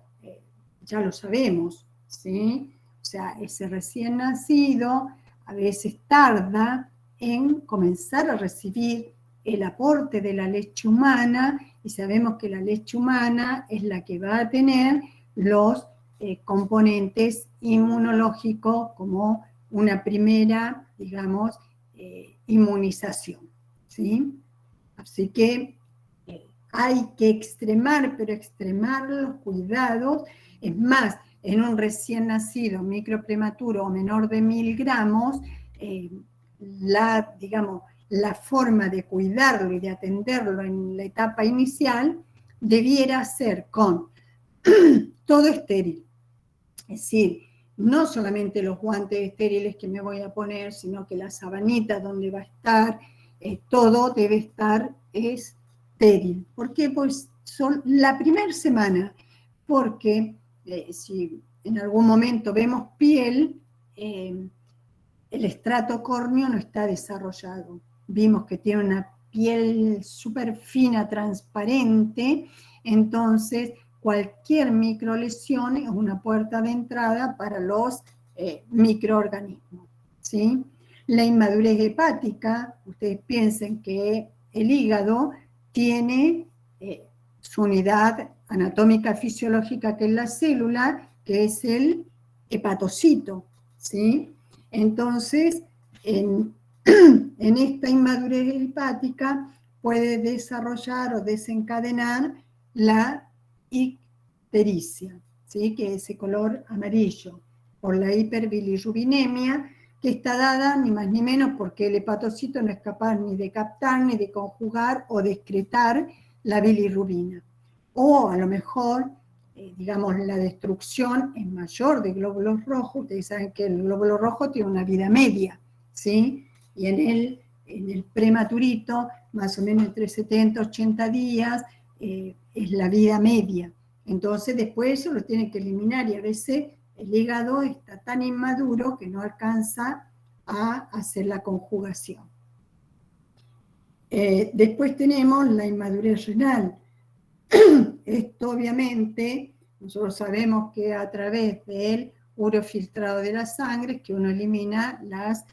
ya lo sabemos, ¿sí? O sea, ese recién nacido a veces tarda en comenzar a recibir el aporte de la leche humana, y sabemos que la leche humana es la que va a tener los componentes inmunológicos como una primera, digamos, inmunización, ¿sí? Así que hay que extremar, pero extremar los cuidados. Es más, en un recién nacido microprematuro o menor de 1000 gramos, digamos, la forma de cuidarlo y de atenderlo en la etapa inicial debiera ser con todo estéril. Es decir, no solamente los guantes estériles que me voy a poner, sino que la sabanita donde va a estar, todo debe estar estéril. ¿Por qué? Pues son la primera semana, porque si en algún momento vemos piel, el estrato córneo no está desarrollado. Vimos que tiene una piel súper fina, transparente, entonces cualquier microlesión es una puerta de entrada para los microorganismos, ¿sí? La inmadurez hepática, ustedes piensen que el hígado tiene su unidad anatómica fisiológica, que es la célula, que es el hepatocito, ¿sí? Entonces, en esta inmadurez hepática puede desarrollar o desencadenar la ictericia, ¿sí? Que es ese color amarillo, por la hiperbilirrubinemia, que está dada ni más ni menos porque el hepatocito no es capaz ni de captar, ni de conjugar o de excretar la bilirrubina. O a lo mejor, digamos, la destrucción es mayor de glóbulos rojos. Ustedes saben que el glóbulo rojo tiene una vida media, ¿sí? Y en el prematurito, más o menos entre 70 y 80 días, es la vida media. Entonces después eso lo tienen que eliminar, y a veces el hígado está tan inmaduro que no alcanza a hacer la conjugación. Después tenemos la inmadurez renal. Esto obviamente, nosotros sabemos que a través del urofiltrado de la sangre es que uno elimina las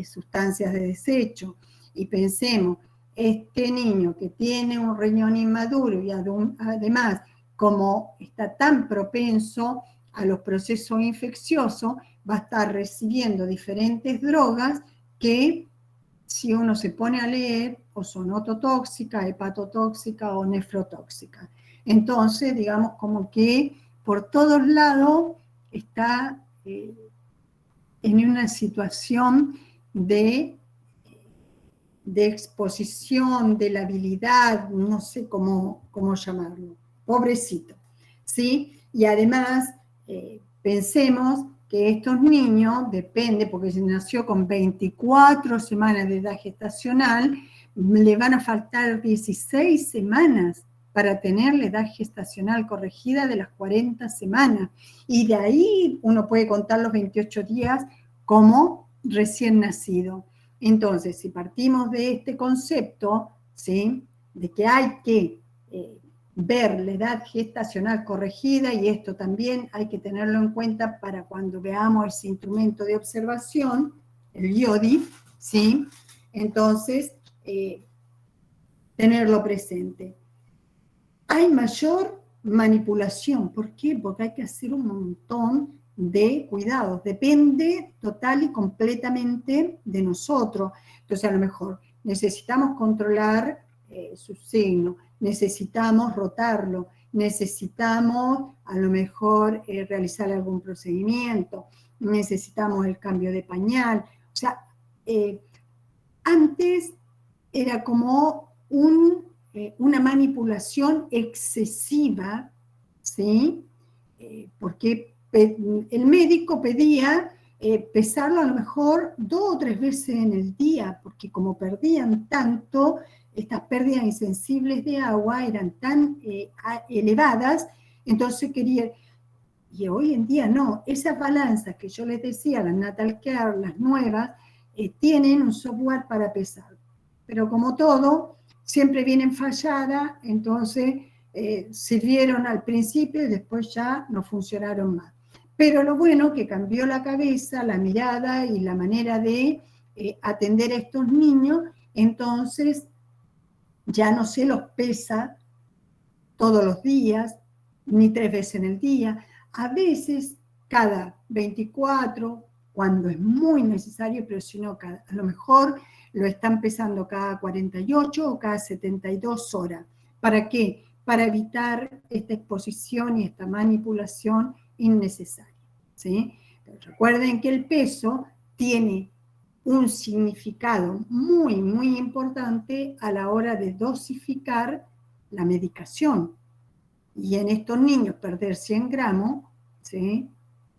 sustancias de desecho. Y pensemos, este niño que tiene un riñón inmaduro y además, como está tan propenso a los procesos infecciosos, va a estar recibiendo diferentes drogas que, si uno se pone a leer, o son ototóxicas, hepatotóxicas o nefrotóxicas. Entonces, digamos, como que por todos lados está en una situación de exposición, de labilidad, no sé cómo llamarlo, pobrecito, ¿sí? Y además, pensemos que estos niños, depende, porque si nació con 24 semanas de edad gestacional, le van a faltar 16 semanas para tener la edad gestacional corregida de las 40 semanas. Y de ahí uno puede contar los 28 días como recién nacido. Entonces, si partimos de este concepto, ¿sí?, de que hay que ver la edad gestacional corregida, y esto también hay que tenerlo en cuenta para cuando veamos ese instrumento de observación, el IODI, ¿sí? Entonces, tenerlo presente. Hay mayor manipulación. ¿Por qué? Porque hay que hacer un montón de cuidados. Depende total y completamente de nosotros. Entonces, a lo mejor necesitamos controlar su signo, necesitamos rotarlo, necesitamos a lo mejor realizar algún procedimiento, necesitamos el cambio de pañal. O sea, antes era como una manipulación excesiva, ¿sí? Porque el médico pedía pesarlo a lo mejor 2 o 3 veces en el día, porque como perdían tanto, estas pérdidas insensibles de agua eran tan elevadas, entonces querían. Y hoy en día no, esas balanzas que yo les decía, las Natal Care, las nuevas, tienen un software para pesar. pero como todo, siempre vienen falladas, entonces sirvieron al principio y después ya no funcionaron más. Pero lo bueno que cambió la cabeza, la mirada y la manera de atender a estos niños, entonces ya no se los pesa todos los días, ni 3 veces en el día, a veces cada 24, cuando es muy necesario, pero si no, a lo mejor lo están pesando cada 48 o cada 72 horas. ¿Para qué? Para evitar esta exposición y esta manipulación innecesaria, ¿sí? Recuerden que el peso tiene un significado muy, muy importante a la hora de dosificar la medicación. Y en estos niños perder 100 gramos, ¿sí?,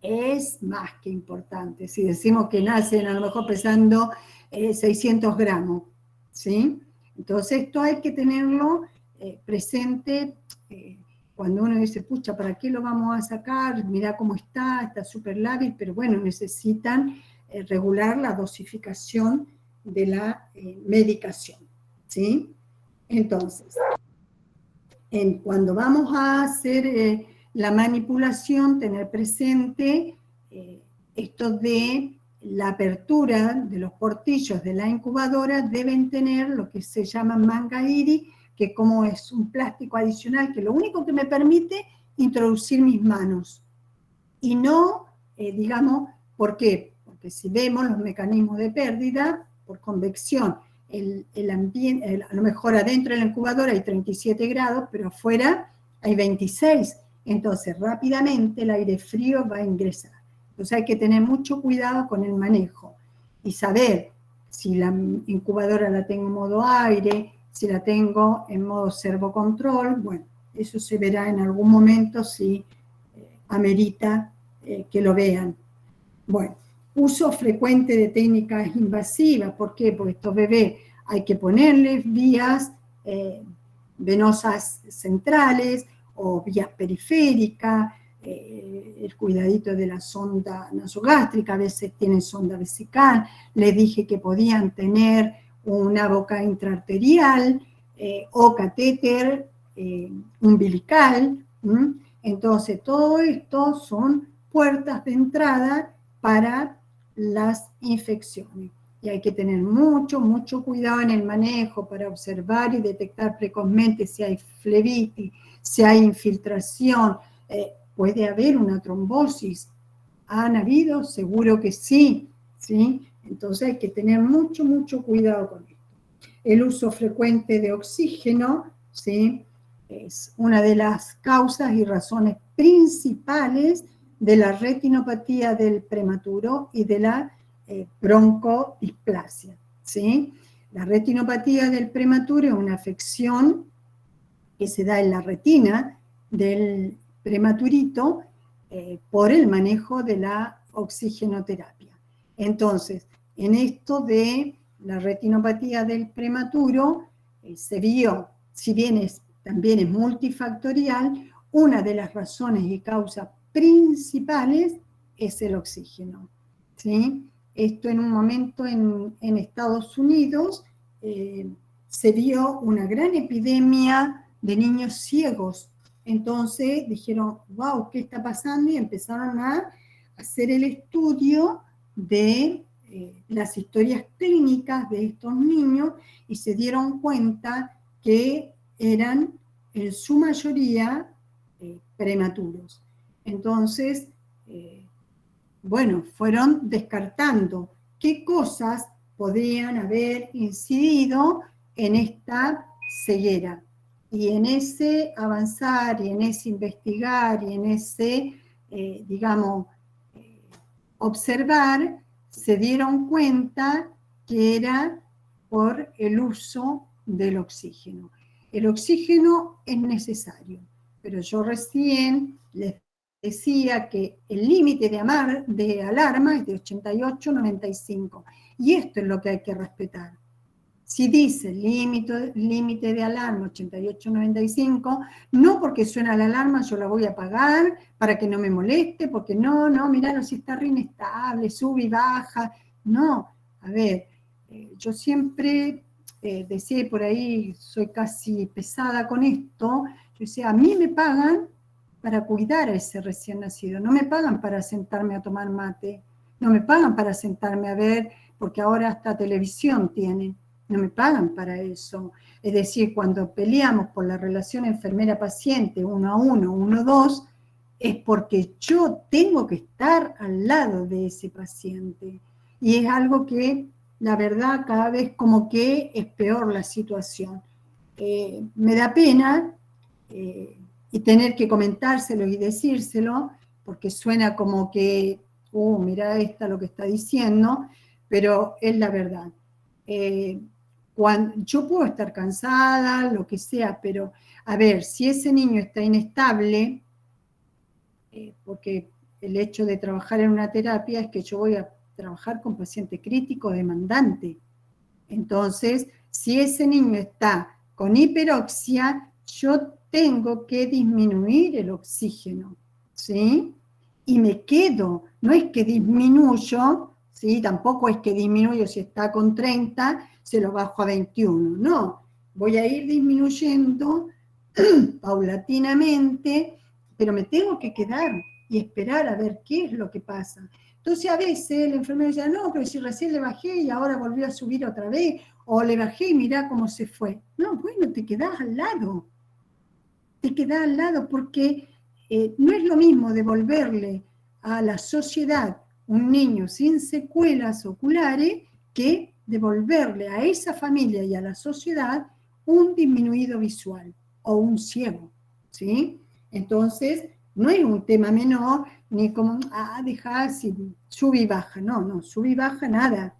es más que importante. Si decimos que nacen a lo mejor pesando 600 gramos, ¿sí? Entonces esto hay que tenerlo presente cuando uno dice, pucha, ¿para qué lo vamos a sacar? Mirá cómo está súper lábil, pero bueno, necesitan regular la dosificación de la medicación, ¿sí? Entonces, cuando vamos a hacer la manipulación, tener presente esto de la apertura de los portillos de la incubadora, deben tener lo que se llama manga iris, que como es un plástico adicional, que lo único que me permite introducir mis manos. Y no, digamos, ¿por qué? Porque si vemos los mecanismos de pérdida, por convección, el ambiente, a lo mejor adentro de la incubadora hay 37 grados, pero afuera hay 26. Entonces, rápidamente el aire frío va a ingresar. Entonces hay que tener mucho cuidado con el manejo y saber si la incubadora la tengo en modo aire, si la tengo en modo servocontrol. Bueno, eso se verá en algún momento si amerita que lo vean. Bueno, uso frecuente de técnicas invasivas. ¿Por qué? Porque estos bebés hay que ponerles vías venosas centrales o vías periféricas, el cuidadito de la sonda nasogástrica, a veces tienen sonda vesical. Les dije que podían tener una boca intraarterial o catéter umbilical. Entonces, todo esto son puertas de entrada para las infecciones. Y hay que tener mucho, mucho cuidado en el manejo para observar y detectar precozmente si hay flebitis, si hay infiltración, puede haber una trombosis. ¿Han habido? Seguro que sí, ¿sí? Entonces hay que tener mucho, mucho cuidado con esto. El uso frecuente de oxígeno, ¿sí?, es una de las causas y razones principales de la retinopatía del prematuro y de la broncodisplasia, ¿sí? La retinopatía del prematuro es una afección que se da en la retina del prematurito por el manejo de la oxigenoterapia. Entonces, en esto de la retinopatía del prematuro, se vio, si bien también es multifactorial, una de las razones y causas principales es el oxígeno, ¿sí? Esto en un momento en Estados Unidos se vio una gran epidemia de niños ciegos. Entonces dijeron, wow, ¿qué está pasando? Y empezaron a hacer el estudio de las historias clínicas de estos niños y se dieron cuenta que eran en su mayoría prematuros. Entonces, bueno, fueron descartando qué cosas podrían haber incidido en esta ceguera. Y en ese avanzar, y en ese investigar, y en ese, digamos, observar, se dieron cuenta que era por el uso del oxígeno. El oxígeno es necesario, pero yo recién les decía que el límite de alarma es de 88-95, y esto es lo que hay que respetar. Si dice límite de alarma 88-95, no porque suena la alarma yo la voy a apagar para que no me moleste, porque no, mirá, si está re inestable, sube y baja. No, a ver, yo siempre decía por ahí, soy casi pesada con esto, yo decía, a mí me pagan para cuidar a ese recién nacido, no me pagan para sentarme a tomar mate, no me pagan para sentarme a ver, porque ahora hasta televisión tienen, no me pagan para eso. Es decir, cuando peleamos por la relación enfermera-paciente 1-1, 1-2, es porque yo tengo que estar al lado de ese paciente. Y es algo que, la verdad, cada vez como que es peor la situación. Me da pena y tener que comentárselo y decírselo, porque suena como que, mira esta lo que está diciendo, pero es la verdad. Yo puedo estar cansada, lo que sea, pero a ver, si ese niño está inestable, porque el hecho de trabajar en una terapia es que yo voy a trabajar con paciente crítico demandante. Entonces, si ese niño está con hiperoxia, yo tengo que disminuir el oxígeno, ¿sí? Y me quedo, no es que disminuyo, ¿sí? Tampoco es que disminuyo, si está con 30, se lo bajo a 21, no. Voy a ir disminuyendo paulatinamente, pero me tengo que quedar y esperar a ver qué es lo que pasa. Entonces a veces el enfermero dice, no, pero si recién le bajé y ahora volvió a subir otra vez, o le bajé y mirá cómo se fue. No, bueno, te quedás al lado porque no es lo mismo devolverle a la sociedad un niño sin secuelas oculares que devolverle a esa familia y a la sociedad un disminuido visual o un ciego, ¿sí? Entonces, no es un tema menor, ni como, deja si sube y baja, no, sube y baja nada,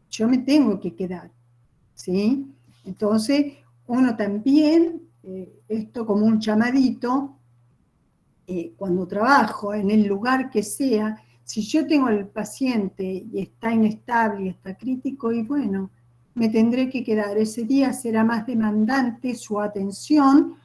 yo me tengo que quedar, ¿sí? Entonces, uno también, esto como un llamadito, cuando trabajo en el lugar que sea, si yo tengo al paciente y está inestable y está crítico, y bueno, me tendré que quedar, ese día será más demandante su atención,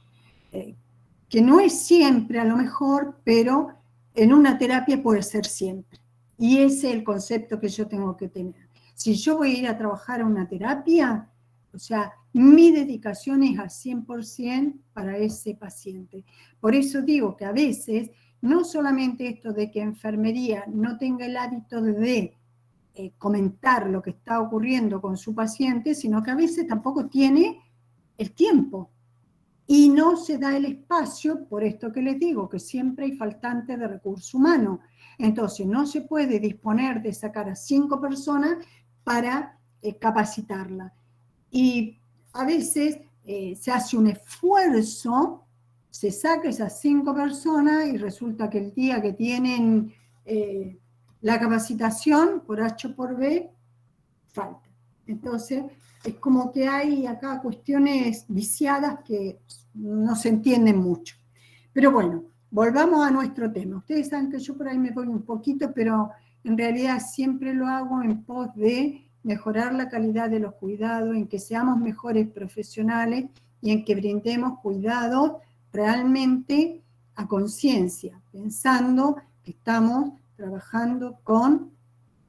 que no es siempre a lo mejor, pero en una terapia puede ser siempre. Y ese es el concepto que yo tengo que tener. Si yo voy a ir a trabajar a una terapia, o sea, mi dedicación es al 100% para ese paciente. Por eso digo que a veces, no solamente esto de que enfermería no tenga el hábito de comentar lo que está ocurriendo con su paciente, sino que a veces tampoco tiene el tiempo. Y no se da el espacio, por esto que les digo, que siempre hay faltantes de recurso humano. Entonces, no se puede disponer de sacar a 5 personas para capacitarla. Y a veces se hace un esfuerzo, se saca esas 5 personas y resulta que el día que tienen la capacitación, por H o por B, falta. Entonces, es como que hay acá cuestiones viciadas que no se entienden mucho. Pero bueno, volvamos a nuestro tema. Ustedes saben que yo por ahí me voy un poquito, pero en realidad siempre lo hago en pos de mejorar la calidad de los cuidados, en que seamos mejores profesionales y en que brindemos cuidados realmente a conciencia, pensando que estamos trabajando con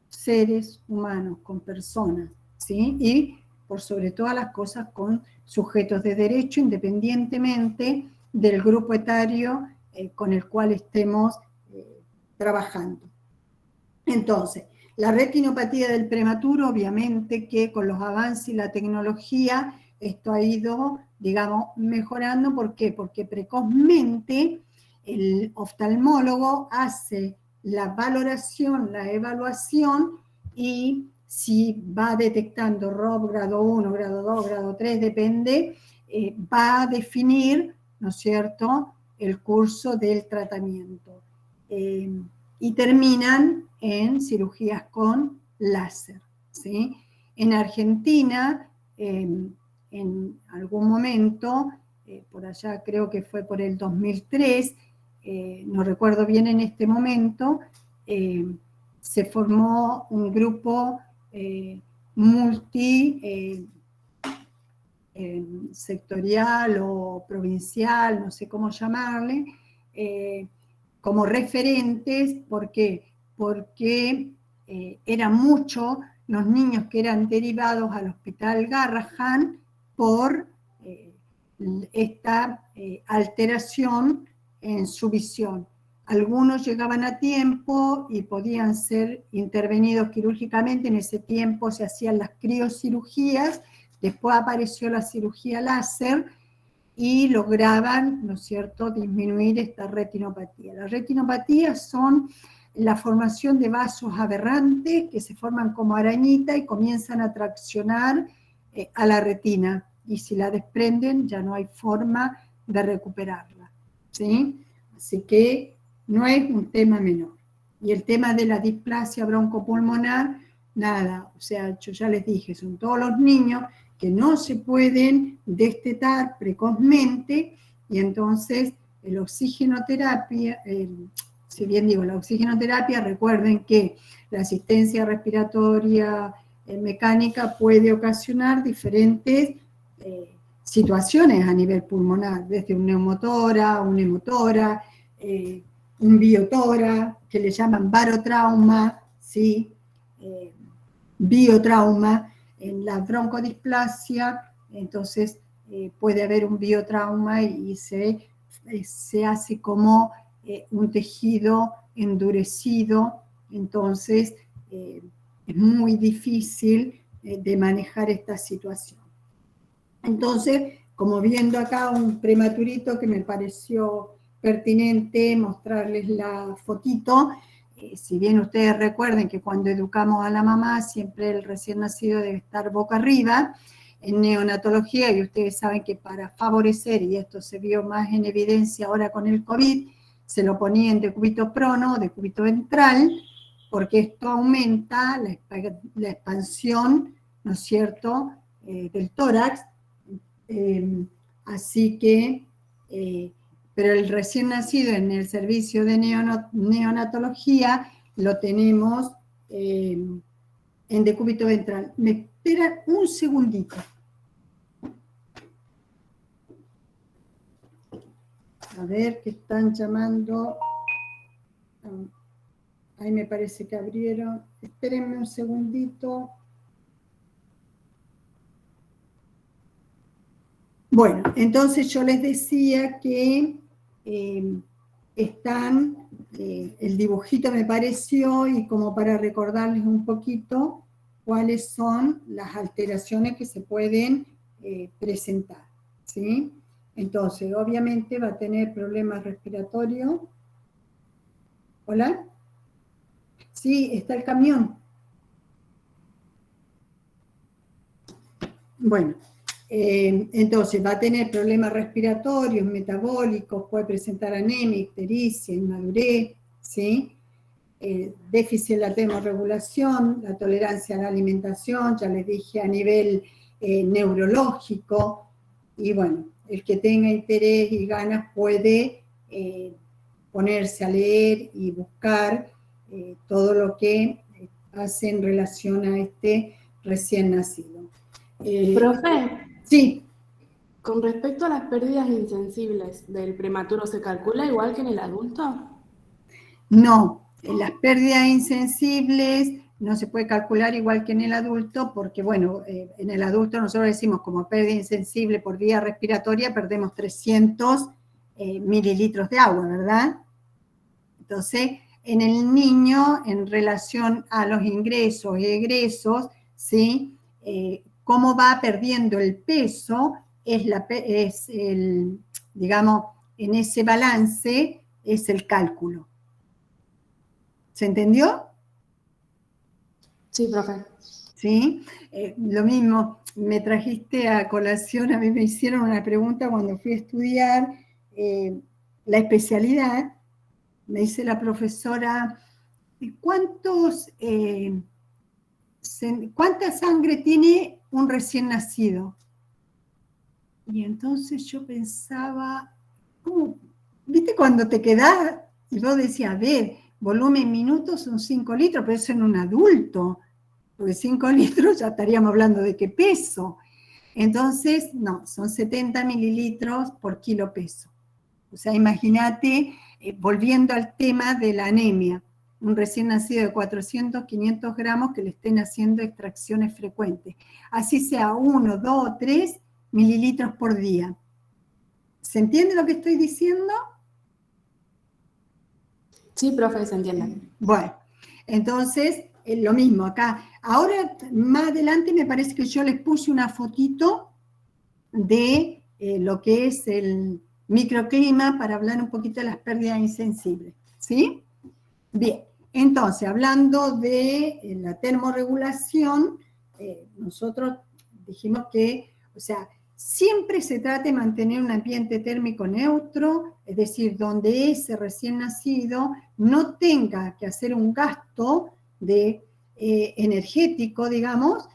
seres humanos, con personas, ¿sí? Y por sobre todas las cosas con sujetos de derecho, independientemente del grupo etario con el cual estemos trabajando. Entonces, la retinopatía del prematuro, obviamente que con los avances y la tecnología, esto ha ido, digamos, mejorando. ¿Por qué? Porque precozmente el oftalmólogo hace la valoración, la evaluación, y si va detectando ROP grado 1, grado 2, grado 3, depende, va a definir, ¿no es cierto?, el curso del tratamiento. Y terminan en cirugías con láser, ¿sí? En Argentina, en algún momento, por allá creo que fue por el 2003, no recuerdo bien en este momento, se formó un grupo sectorial o provincial, no sé cómo llamarle, como referentes. ¿Por qué? Porque era mucho los niños que eran derivados al Hospital Garrahan por esta alteración en su visión. Algunos llegaban a tiempo y podían ser intervenidos quirúrgicamente. En ese tiempo se hacían las criocirugías, después apareció la cirugía láser y lograban, ¿no es cierto?, disminuir esta retinopatía. Las retinopatías son la formación de vasos aberrantes que se forman como arañita y comienzan a traccionar a la retina. Y si la desprenden, ya no hay forma de recuperarla, ¿sí? Así que no es un tema menor. Y el tema de la displasia broncopulmonar, nada, o sea, yo ya les dije, son todos los niños que no se pueden destetar precozmente, y entonces la oxigenoterapia, si bien digo la oxigenoterapia, recuerden que la asistencia respiratoria mecánica puede ocasionar diferentes situaciones a nivel pulmonar, desde un neumotora, un hemotora, un biotora, que le llaman barotrauma, ¿sí? Biotrauma. En la broncodisplasia, entonces puede haber un biotrauma y se hace como un tejido endurecido, entonces es muy difícil de manejar esta situación. Entonces, como viendo acá un prematurito que me pareció pertinente mostrarles la fotito, si bien ustedes recuerden que cuando educamos a la mamá, siempre el recién nacido debe estar boca arriba, en neonatología, y ustedes saben que para favorecer, y esto se vio más en evidencia ahora con el COVID, se lo ponía en decúbito prono, decúbito ventral, porque esto aumenta la expansión, ¿no es cierto?, del tórax, así que, pero el recién nacido en el servicio de neonatología lo tenemos en decúbito ventral. Me esperan un segundito. A ver, que están llamando. Ahí me parece que abrieron. Espérenme un segundito. Bueno, entonces yo les decía que están, el dibujito me pareció, y como para recordarles un poquito cuáles son las alteraciones que se pueden presentar, ¿sí? Entonces, obviamente va a tener problemas respiratorios. ¿Hola? Sí, está el camión. Bueno. Entonces va a tener problemas respiratorios, metabólicos, puede presentar anemia, ictericia, inmadurez, ¿sí? Déficit en la termorregulación, la tolerancia a la alimentación, ya les dije a nivel neurológico, y bueno, el que tenga interés y ganas puede ponerse a leer y buscar todo lo que hace en relación a este recién nacido. Profe, Sí. con respecto a las pérdidas insensibles del prematuro, ¿se calcula igual que en el adulto? No, en las pérdidas insensibles no se puede calcular igual que en el adulto, porque bueno, en el adulto nosotros decimos como pérdida insensible por vía respiratoria perdemos 300 mililitros de agua, ¿verdad? Entonces, en el niño, en relación a los ingresos y egresos, ¿sí? Cómo va perdiendo el peso, digamos, en ese balance es el cálculo. ¿Se entendió? Sí, profe. ¿Sí? Lo mismo, me trajiste a colación, a mí me hicieron una pregunta cuando fui a estudiar la especialidad, me dice la profesora, ¿cuánta sangre tiene un recién nacido? Y entonces yo pensaba, ¿cómo? ¿Viste cuando te quedás? Y vos decías, a ver, volumen en minutos son 5 litros, pero eso en un adulto, porque 5 litros ya estaríamos hablando de qué peso. Entonces, no, son 70 mililitros por kilo peso. O sea, imagínate, volviendo al tema de la anemia, un recién nacido de 400, 500 gramos que le estén haciendo extracciones frecuentes. Así sea 1, 2, 3 mililitros por día. ¿Se entiende lo que estoy diciendo? Sí, profe, se entiende. Bueno, entonces, lo mismo acá. Ahora, más adelante me parece que yo les puse una fotito de lo que es el microclima para hablar un poquito de las pérdidas insensibles, ¿sí? Bien, entonces, hablando de la termorregulación, nosotros dijimos que, o sea, siempre se trata de mantener un ambiente térmico neutro, es decir, donde ese recién nacido no tenga que hacer un gasto de, energético, digamos,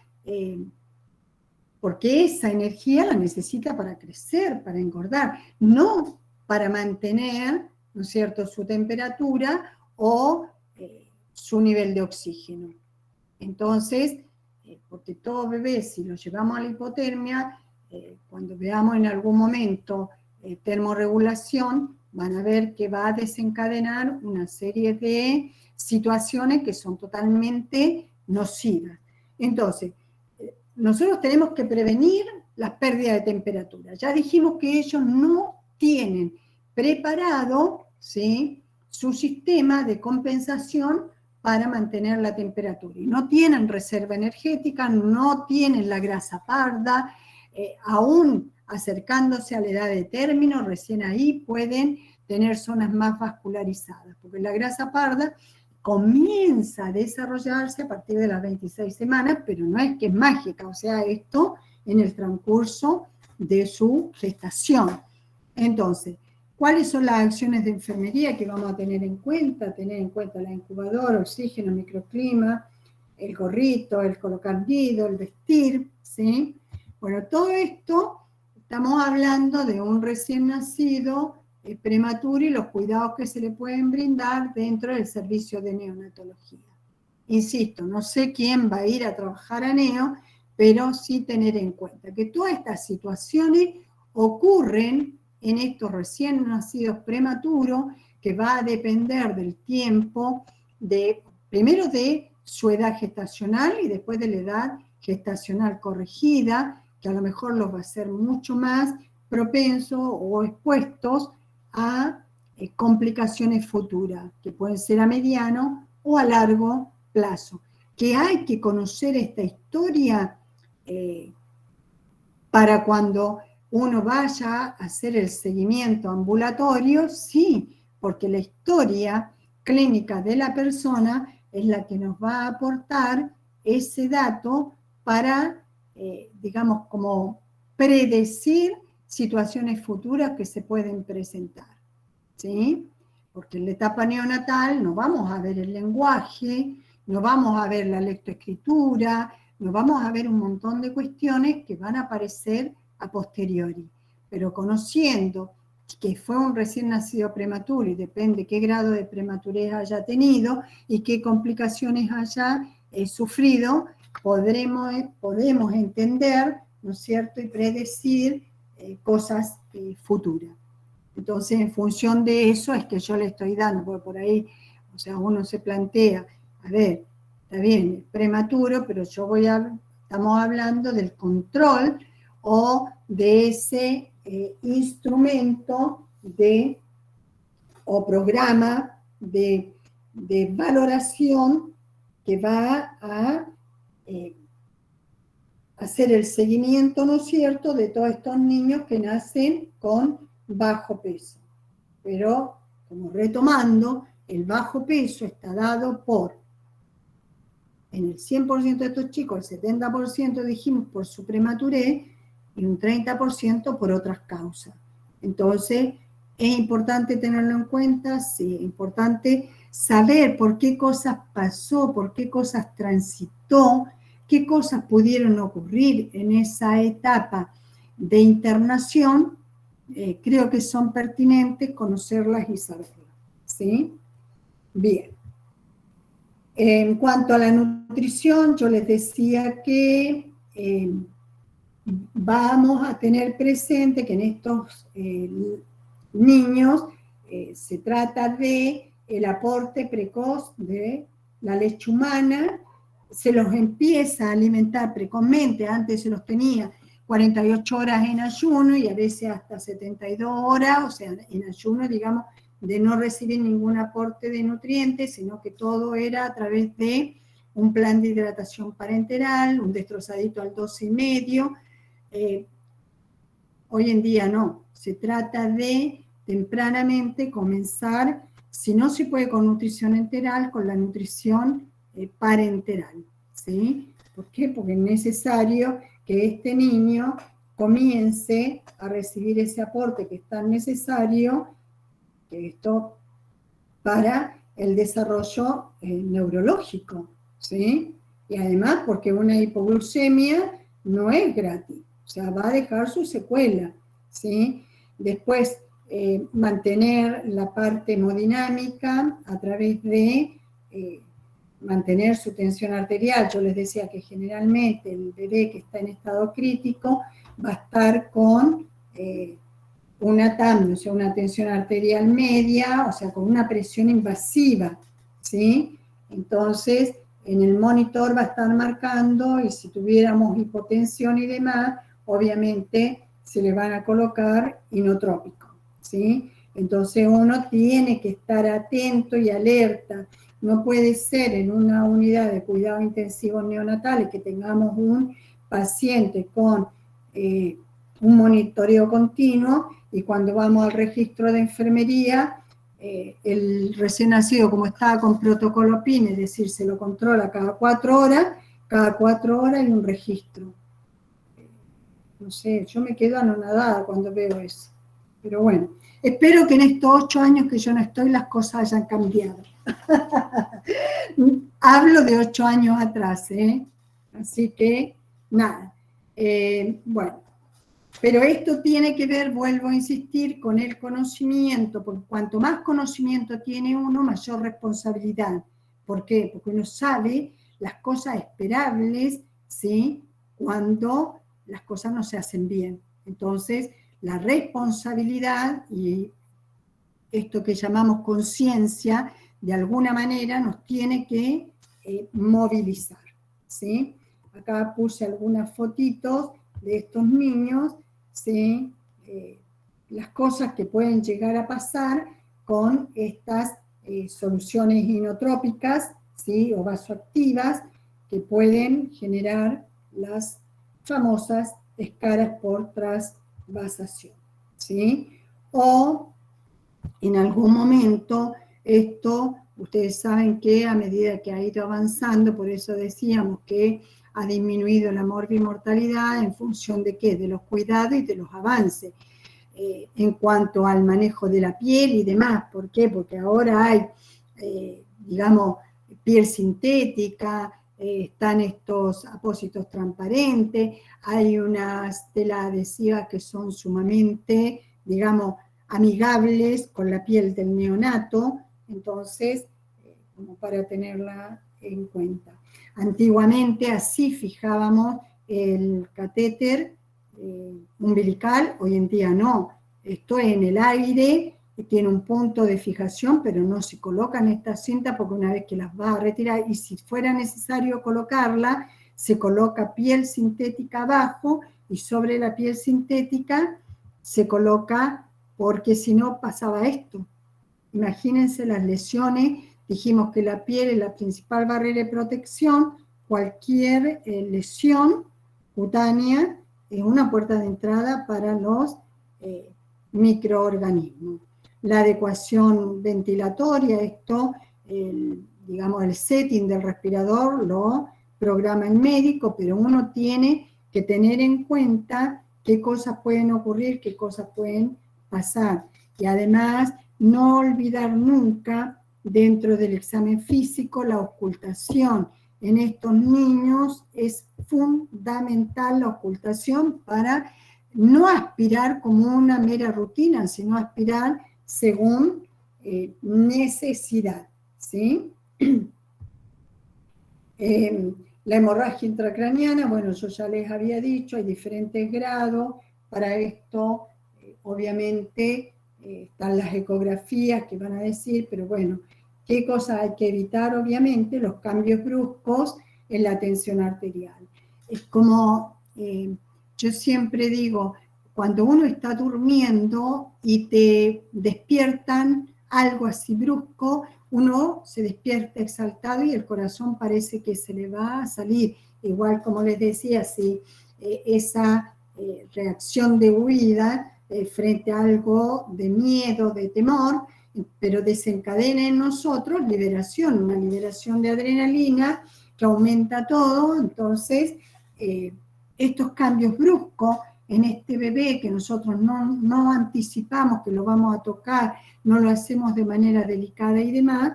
porque esa energía la necesita para crecer, para engordar, no para mantener, ¿no es cierto?, su temperatura o su nivel de oxígeno. Entonces, porque todo bebé, si lo llevamos a la hipotermia, cuando veamos en algún momento termorregulación, van a ver que va a desencadenar una serie de situaciones que son totalmente nocivas. Entonces, nosotros tenemos que prevenir las pérdidas de temperatura. Ya dijimos que ellos no tienen preparado, ¿sí?, su sistema de compensación para mantener la temperatura. Y no tienen reserva energética, no tienen la grasa parda, aún acercándose a la edad de término, recién ahí pueden tener zonas más vascularizadas, porque la grasa parda comienza a desarrollarse a partir de las 26 semanas, pero no es que es mágica, o sea, esto en el transcurso de su gestación. Entonces, ¿cuáles son las acciones de enfermería que vamos a tener en cuenta? Tener en cuenta la incubadora, oxígeno, microclima, el gorrito, el colocar nido, el vestir, ¿sí? Bueno, todo esto estamos hablando de un recién nacido prematuro y los cuidados que se le pueden brindar dentro del servicio de neonatología. Insisto, no sé quién va a ir a trabajar a neo, pero sí tener en cuenta que todas estas situaciones ocurren en estos recién nacidos prematuros, que va a depender del tiempo, primero de su edad gestacional y después de la edad gestacional corregida, que a lo mejor los va a hacer mucho más propensos o expuestos a complicaciones futuras, que pueden ser a mediano o a largo plazo. Que hay que conocer esta historia para cuando uno vaya a hacer el seguimiento ambulatorio, sí, porque la historia clínica de la persona es la que nos va a aportar ese dato para, digamos, como predecir situaciones futuras que se pueden presentar, ¿sí? Porque en la etapa neonatal no vamos a ver el lenguaje, no vamos a ver la lectoescritura, no vamos a ver un montón de cuestiones que van a aparecer a posteriori, pero conociendo que fue un recién nacido prematuro y depende qué grado de prematurez haya tenido y qué complicaciones haya sufrido, podemos entender, ¿no es cierto?, y predecir cosas futuras. Entonces, en función de eso es que yo le estoy dando, porque por ahí, o sea, uno se plantea, a ver, está bien, es prematuro, pero estamos hablando del control o de ese instrumento o programa de valoración que va a hacer el seguimiento, ¿no es cierto?, de todos estos niños que nacen con bajo peso. Pero, como retomando, el bajo peso está dado por, en el 100% de estos chicos, el 70% dijimos por su prematurez y un 30% por otras causas. Entonces, es importante tenerlo en cuenta, sí, es importante saber por qué cosas pasó, por qué cosas transitó, qué cosas pudieron ocurrir en esa etapa de internación. Creo que son pertinentes conocerlas y saberlas, ¿sí? Bien. En cuanto a la nutrición, yo les decía que vamos a tener presente que en estos niños se trata de el aporte precoz de la leche humana, se los empieza a alimentar precozmente, antes se los tenía 48 horas en ayuno y a veces hasta 72 horas, o sea, en ayuno, digamos, de no recibir ningún aporte de nutrientes, sino que todo era a través de un plan de hidratación parenteral, un destrozadito al 12,5. Hoy en día no, se trata de tempranamente comenzar, si no se puede con nutrición enteral, con la nutrición parenteral, ¿sí? ¿Por qué? Porque es necesario que este niño comience a recibir ese aporte que es tan necesario, que esto para el desarrollo neurológico, ¿sí? Y además porque una hipoglucemia no es gratis, o sea, va a dejar su secuela, ¿sí? Después, mantener la parte hemodinámica a través de mantener su tensión arterial. Yo les decía que generalmente el bebé que está en estado crítico va a estar con una TAM, o sea, una tensión arterial media, o sea, con una presión invasiva, ¿sí? Entonces, en el monitor va a estar marcando, y si tuviéramos hipotensión y demás, obviamente se le van a colocar inotrópicos, ¿sí? Entonces uno tiene que estar atento y alerta. No puede ser en una unidad de cuidados intensivos neonatales que tengamos un paciente con un monitoreo continuo y cuando vamos al registro de enfermería, el recién nacido, como estaba con protocolo PIN, es decir, se lo controla cada 4 horas hay un registro. No sé, yo me quedo anonadada cuando veo eso. Pero bueno, espero que en estos 8 años que yo no estoy las cosas hayan cambiado. Hablo de 8 años atrás, ¿eh? Así que, nada. Bueno, pero esto tiene que ver, vuelvo a insistir, con el conocimiento, porque cuanto más conocimiento tiene uno, mayor responsabilidad. ¿Por qué? Porque uno sabe las cosas esperables, ¿sí? Cuando las cosas no se hacen bien. Entonces, la responsabilidad y esto que llamamos conciencia, de alguna manera nos tiene que movilizar, ¿sí? Acá puse algunas fotitos de estos niños, ¿sí? Las cosas que pueden llegar a pasar con estas soluciones inotrópicas, ¿sí? O vasoactivas, que pueden generar las famosas escaras por trasvasación, ¿sí? O en algún momento esto, ustedes saben que a medida que ha ido avanzando, por eso decíamos que ha disminuido la morbimortalidad en función de qué, de los cuidados y de los avances. En cuanto al manejo de la piel y demás, ¿por qué? Porque ahora hay, digamos, piel sintética, están estos apósitos transparentes, hay unas telas adhesivas que son sumamente, digamos, amigables con la piel del neonato, entonces, como para tenerla en cuenta. Antiguamente así fijábamos el catéter umbilical, hoy en día no, esto es en el aire, tiene un punto de fijación, pero no se colocan estas cintas porque una vez que las va a retirar, y si fuera necesario colocarla, se coloca piel sintética abajo y sobre la piel sintética se coloca, porque si no pasaba esto. Imagínense las lesiones, dijimos que la piel es la principal barrera de protección, cualquier lesión cutánea es una puerta de entrada para los microorganismos. La adecuación ventilatoria, esto, digamos, el setting del respirador lo programa el médico, pero uno tiene que tener en cuenta qué cosas pueden ocurrir, qué cosas pueden pasar. Y además, no olvidar nunca, dentro del examen físico, la auscultación. En estos niños es fundamental la auscultación para no aspirar como una mera rutina, sino aspirar según necesidad, ¿sí? La hemorragia intracraniana, bueno, yo ya les había dicho, hay diferentes grados. Para esto, obviamente, están las ecografías que van a decir, pero bueno, ¿qué cosa hay que evitar? Obviamente, los cambios bruscos en la tensión arterial. Es como, yo siempre digo, cuando uno está durmiendo y te despiertan algo así brusco, uno se despierta exaltado y el corazón parece que se le va a salir. Igual como les decía, si esa reacción de huida frente a algo de miedo, de temor, pero desencadena en nosotros liberación, una liberación de adrenalina que aumenta todo. Entonces, estos cambios bruscos en este bebé que nosotros no anticipamos que lo vamos a tocar, no lo hacemos de manera delicada y demás,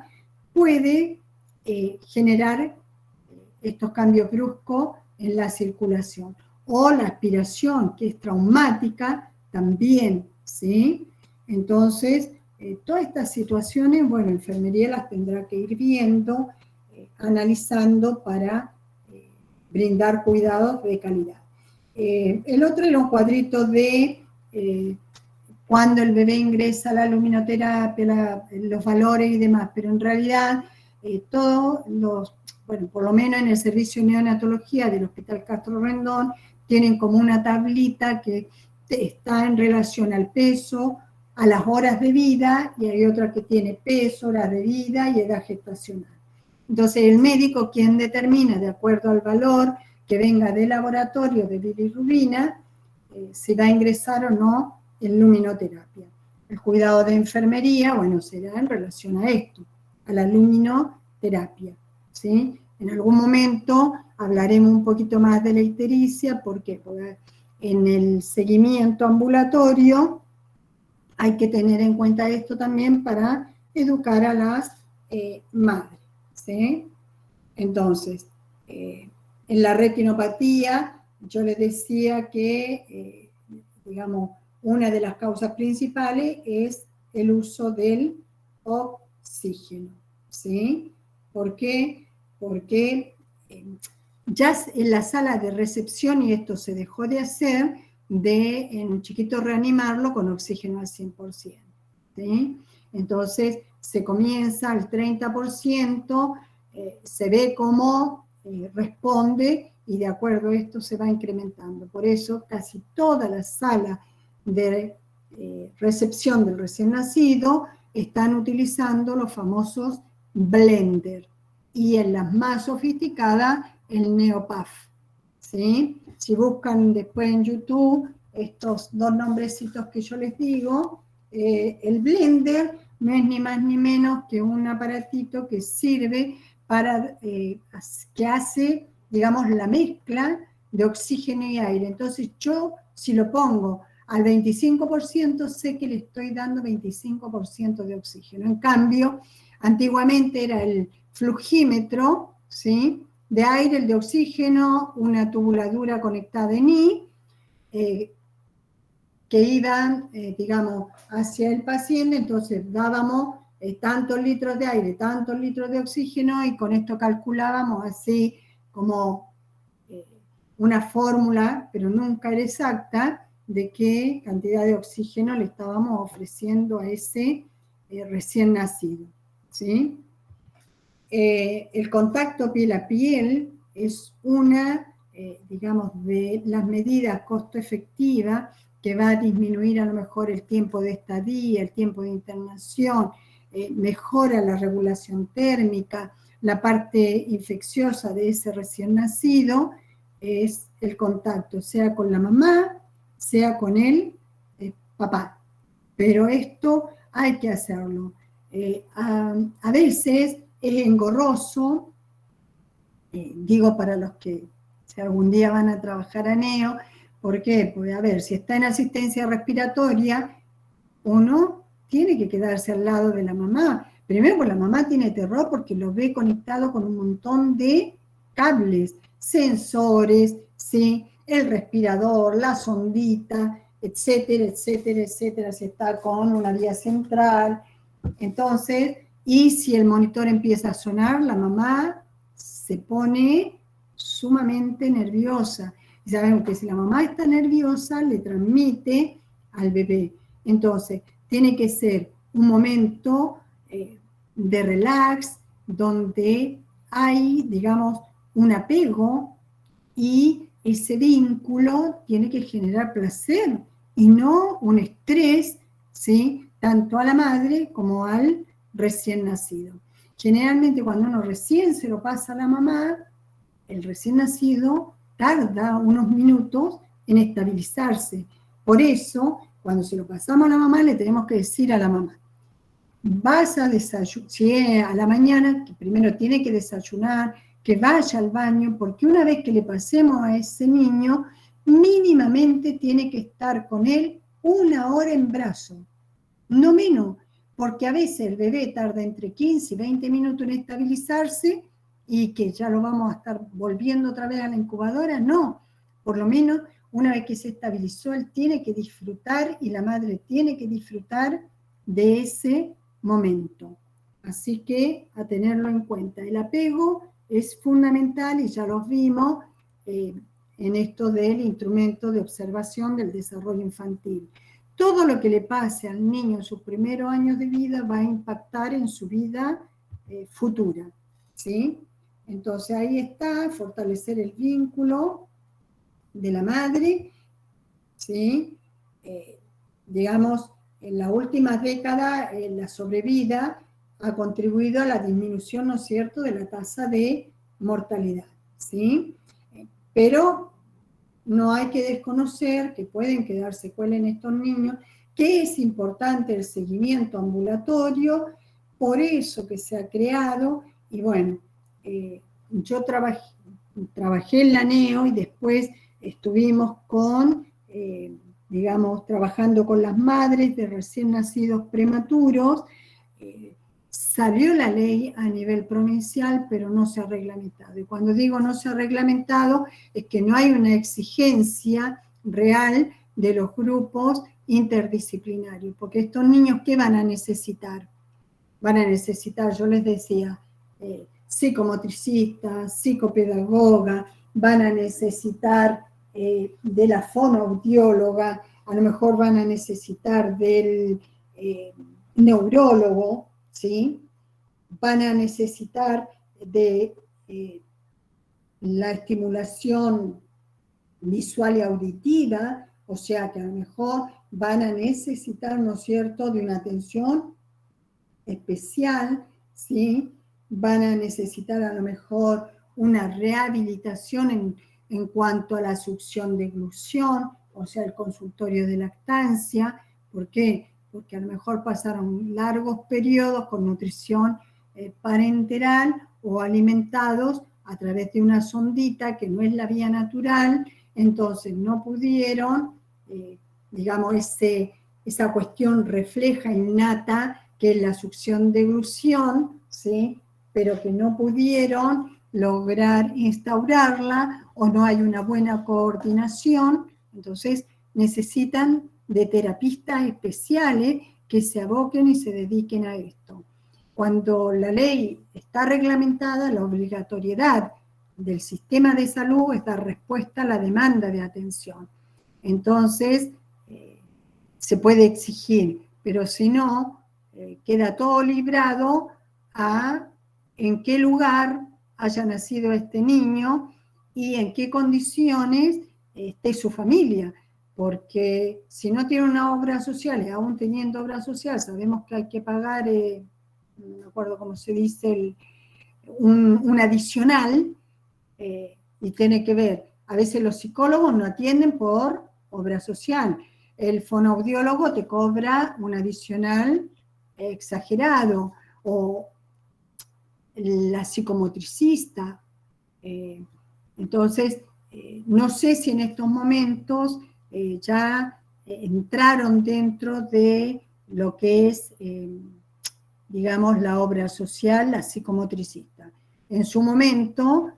puede generar estos cambios bruscos en la circulación. O la aspiración, que es traumática, también, ¿sí? Entonces, todas estas situaciones, bueno, enfermería las tendrá que ir viendo, analizando para brindar cuidados de calidad. El otro era un cuadrito de cuando el bebé ingresa a la luminoterapia, los valores y demás, pero en realidad todos los, bueno, por lo menos en el servicio de neonatología del Hospital Castro Rendón, tienen como una tablita que está en relación al peso, a las horas de vida, y hay otra que tiene peso, horas de vida y edad gestacional. Entonces el médico quien determina, de acuerdo al valor que venga del laboratorio de bilirrubina, si va a ingresar o no en luminoterapia. El cuidado de enfermería, bueno, será en relación a esto, a la luminoterapia, ¿sí? En algún momento hablaremos un poquito más de la ictericia, porque en el seguimiento ambulatorio hay que tener en cuenta esto también para educar a las madres, ¿sí? Entonces, en la retinopatía, yo les decía que, digamos, una de las causas principales es el uso del oxígeno, ¿sí? ¿Por qué? Porque ya en la sala de recepción, y esto se dejó de hacer, en un chiquito reanimarlo con oxígeno al 100%, ¿sí? Entonces, se comienza al 30%, se ve cómo responde, y de acuerdo a esto se va incrementando. Por eso, casi toda la sala de recepción del recién nacido están utilizando los famosos blender, y en las más sofisticadas el Neopaf, ¿sí? Si buscan después en YouTube estos dos nombrecitos que yo les digo, el blender no es ni más ni menos que un aparatito que sirve para, que hace, digamos, la mezcla de oxígeno y aire. Entonces yo, si lo pongo al 25%, sé que le estoy dando 25% de oxígeno. En cambio, antiguamente era el flujímetro, ¿sí?, de aire, el de oxígeno, una tubuladura conectada en I, que iban, digamos, hacia el paciente. Entonces dábamos tantos litros de aire, tantos litros de oxígeno, y con esto calculábamos así como una fórmula, pero nunca era exacta, de qué cantidad de oxígeno le estábamos ofreciendo a ese recién nacido, ¿sí? El contacto piel a piel es una, digamos, de las medidas costo-efectivas que va a disminuir a lo mejor el tiempo de estadía, el tiempo de internación, mejora la regulación térmica, la parte infecciosa de ese recién nacido es el contacto, sea con la mamá, sea con el papá. Pero esto hay que hacerlo. A veces es engorroso, digo para los que si algún día van a trabajar a neo. ¿Por qué? Porque, a ver, si está en asistencia respiratoria, uno tiene que quedarse al lado de la mamá. Primero, porque la mamá tiene terror porque lo ve conectado con un montón de cables, sensores, ¿sí?, el respirador, la sondita, etcétera, etcétera, etcétera, si está con una vía central. Entonces, y si el monitor empieza a sonar, la mamá se pone sumamente nerviosa. Sabemos que si la mamá está nerviosa, le transmite al bebé. Entonces, tiene que ser un momento de relax, donde hay, digamos, un apego y ese vínculo tiene que generar placer y no un estrés, ¿sí? Tanto a la madre como al recién nacido. Generalmente cuando uno recién se lo pasa a la mamá, el recién nacido tarda unos minutos en estabilizarse. Por eso, cuando se lo pasamos a la mamá, le tenemos que decir a la mamá, vas a desayunar, si es a la mañana, que primero tiene que desayunar, que vaya al baño, porque una vez que le pasemos a ese niño, mínimamente tiene que estar con él 1 hora en brazo, no menos, porque a veces el bebé tarda entre 15 y 20 minutos en estabilizarse y que ya lo vamos a estar volviendo otra vez a la incubadora, no, por lo menos una vez que se estabilizó, él tiene que disfrutar y la madre tiene que disfrutar de ese momento. Así que a tenerlo en cuenta. El apego es fundamental y ya lo vimos en esto del instrumento de observación del desarrollo infantil. Todo lo que le pase al niño en sus primeros años de vida va a impactar en su vida futura, ¿sí? Entonces ahí está, fortalecer el vínculo de la madre, ¿sí? Digamos, en las últimas décadas la sobrevida ha contribuido a la disminución, ¿no es cierto?, de la tasa de mortalidad, ¿sí? Pero no hay que desconocer que pueden quedar secuelas en estos niños, que es importante el seguimiento ambulatorio, por eso que se ha creado, y bueno, yo trabajé en la NEO y después estuvimos con, digamos, trabajando con las madres de recién nacidos prematuros. Salió la ley a nivel provincial, pero no se ha reglamentado. Y cuando digo no se ha reglamentado, es que no hay una exigencia real de los grupos interdisciplinarios, porque estos niños, ¿qué van a necesitar? Van a necesitar, yo les decía, psicomotricistas, psicopedagoga, van a necesitar de la fonoaudióloga, a lo mejor van a necesitar del neurólogo, ¿sí? Van a necesitar de la estimulación visual y auditiva, o sea que a lo mejor van a necesitar, ¿no es cierto?, de una atención especial, ¿sí? Van a necesitar a lo mejor una rehabilitación en cuanto a la succión de glución, o sea, el consultorio de lactancia. ¿Por qué? Porque a lo mejor pasaron largos periodos con nutrición parenteral o alimentados a través de una sondita que no es la vía natural, entonces no pudieron, digamos, esa cuestión refleja innata que es la succión de glución, ¿sí? Pero que no pudieron lograr instaurarla o no hay una buena coordinación, entonces necesitan de terapistas especiales que se aboquen y se dediquen a esto. Cuando la ley está reglamentada, la obligatoriedad del sistema de salud es dar respuesta a la demanda de atención. Entonces, se puede exigir, pero si no, queda todo librado a en qué lugar haya nacido este niño y en qué condiciones esté su familia, porque si no tiene una obra social, y aún teniendo obra social, sabemos que hay que pagar, no me acuerdo cómo se dice, un adicional, y tiene que ver, a veces los psicólogos no atienden por obra social, el fonoaudiólogo te cobra un adicional exagerado, o la psicomotricista. Entonces, no sé si en estos momentos ya entraron dentro de lo que es, digamos, la obra social, la psicomotricista. En su momento,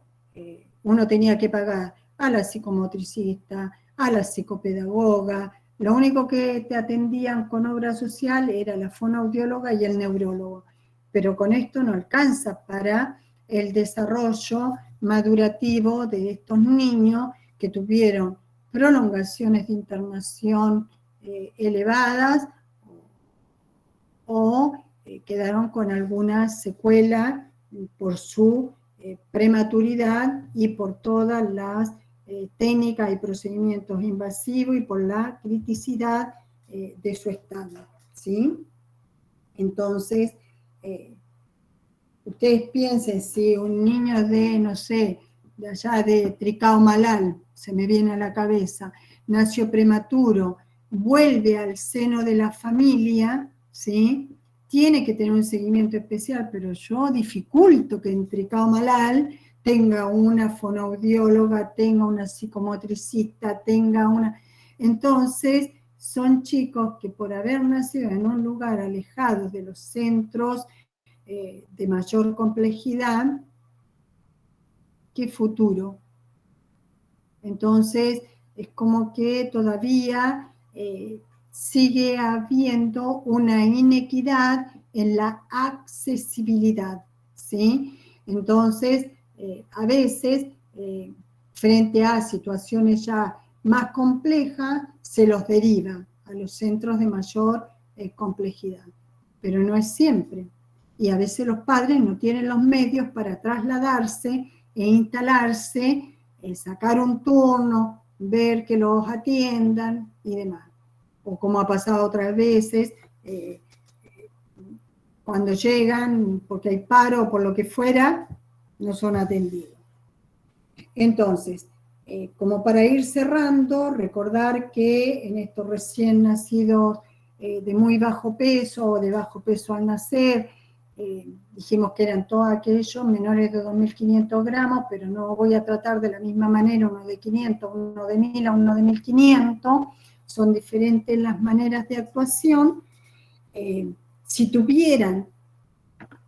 uno tenía que pagar a la psicomotricista, a la psicopedagoga. Lo único que te atendían con obra social era la fonoaudióloga y el neurólogo, pero con esto no alcanza para el desarrollo madurativo de estos niños que tuvieron prolongaciones de internación elevadas o quedaron con alguna secuela por su prematuridad y por todas las técnicas y procedimientos invasivos y por la criticidad de su estado, ¿sí? Entonces, ustedes piensen, si un niño de, no sé, de allá de Tricao Malal, se me viene a la cabeza, nació prematuro, vuelve al seno de la familia, ¿sí? Tiene que tener un seguimiento especial, pero yo dificulto que en Tricao Malal tenga una fonoaudióloga, tenga una psicomotricista, tenga una... Entonces, son chicos que por haber nacido en un lugar alejado de los centros de mayor complejidad, ¿qué futuro? Entonces, es como que todavía sigue habiendo una inequidad en la accesibilidad, ¿sí? Entonces, a veces, frente a situaciones ya más complejas, se los deriva a los centros de mayor complejidad, pero no es siempre. Y a veces los padres no tienen los medios para trasladarse e instalarse, sacar un turno, ver que los atiendan y demás. O como ha pasado otras veces, cuando llegan, porque hay paro o por lo que fuera, no son atendidos. Entonces, como para ir cerrando, recordar que en estos recién nacidos de muy bajo peso o de bajo peso al nacer, dijimos que eran todos aquellos menores de 2.500 gramos, pero no voy a tratar de la misma manera uno de 500, uno de 1.000 a uno de 1.500, son diferentes las maneras de actuación. Si tuvieran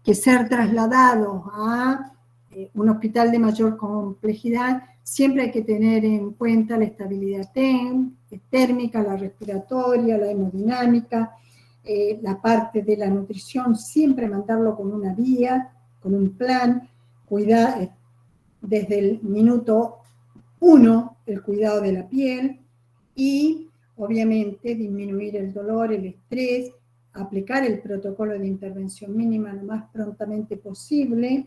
que ser trasladados a un hospital de mayor complejidad, siempre hay que tener en cuenta la estabilidad térmica, la respiratoria, la hemodinámica, la parte de la nutrición, siempre mandarlo con una guía, con un plan, cuidar desde el minuto 1 el cuidado de la piel y obviamente disminuir el dolor, el estrés, aplicar el protocolo de intervención mínima lo más prontamente posible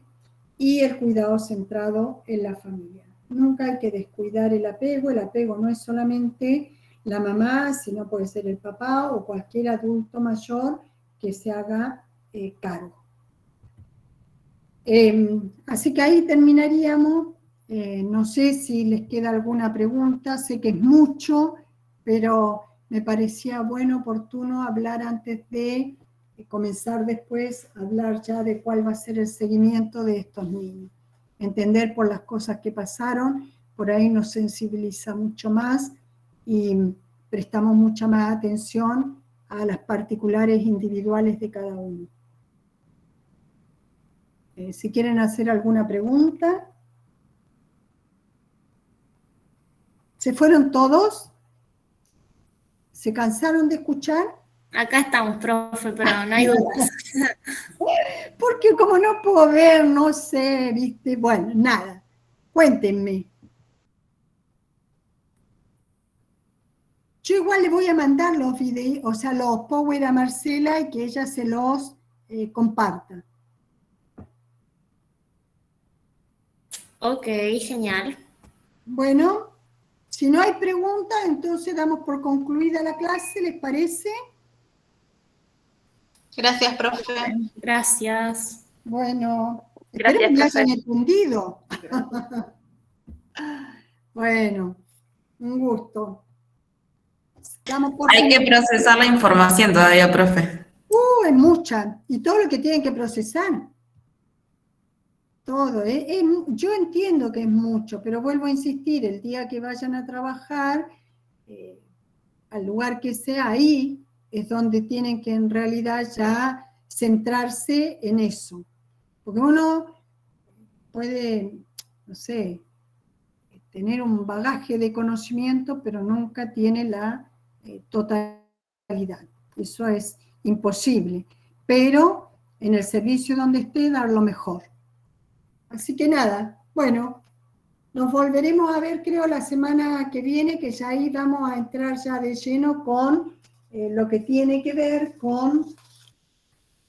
y el cuidado centrado en la familia. Nunca hay que descuidar el apego no es solamente la mamá, sino puede ser el papá o cualquier adulto mayor que se haga cargo. Así que ahí terminaríamos. No sé si les queda alguna pregunta, sé que es mucho, pero me parecía bueno, oportuno hablar antes de comenzar después a hablar ya de cuál va a ser el seguimiento de estos niños. Entender por las cosas que pasaron, por ahí nos sensibiliza mucho más y prestamos mucha más atención a las particulares individuales de cada uno. Si quieren hacer alguna pregunta. ¿Se fueron todos? ¿Se cansaron de escuchar? Acá estamos, profe, pero no hay dudas. Porque como no puedo ver, no sé, ¿viste? Bueno, nada. Cuéntenme. Yo igual le voy a mandar los videos, o sea, los Power a Marcela y que ella se los comparta. Ok, genial. Bueno, si no hay preguntas, entonces damos por concluida la clase, ¿les parece? Gracias, profe. Gracias. Bueno, espero Gracias, que me profe. hayan entendido. Bueno, un gusto. Damos por Hay que procesar la información todavía, profe. es mucha. Y todo lo que tienen que procesar. Todo. Yo entiendo que es mucho, pero vuelvo a insistir, el día que vayan a trabajar, al lugar que sea, ahí es donde tienen que en realidad ya centrarse en eso. Porque uno puede, no sé, tener un bagaje de conocimiento, pero nunca tiene la totalidad. Eso es imposible. Pero en el servicio donde esté, dar lo mejor. Así que nada, bueno, nos volveremos a ver, creo, la semana que viene, que ya ahí vamos a entrar ya de lleno con lo que tiene que ver con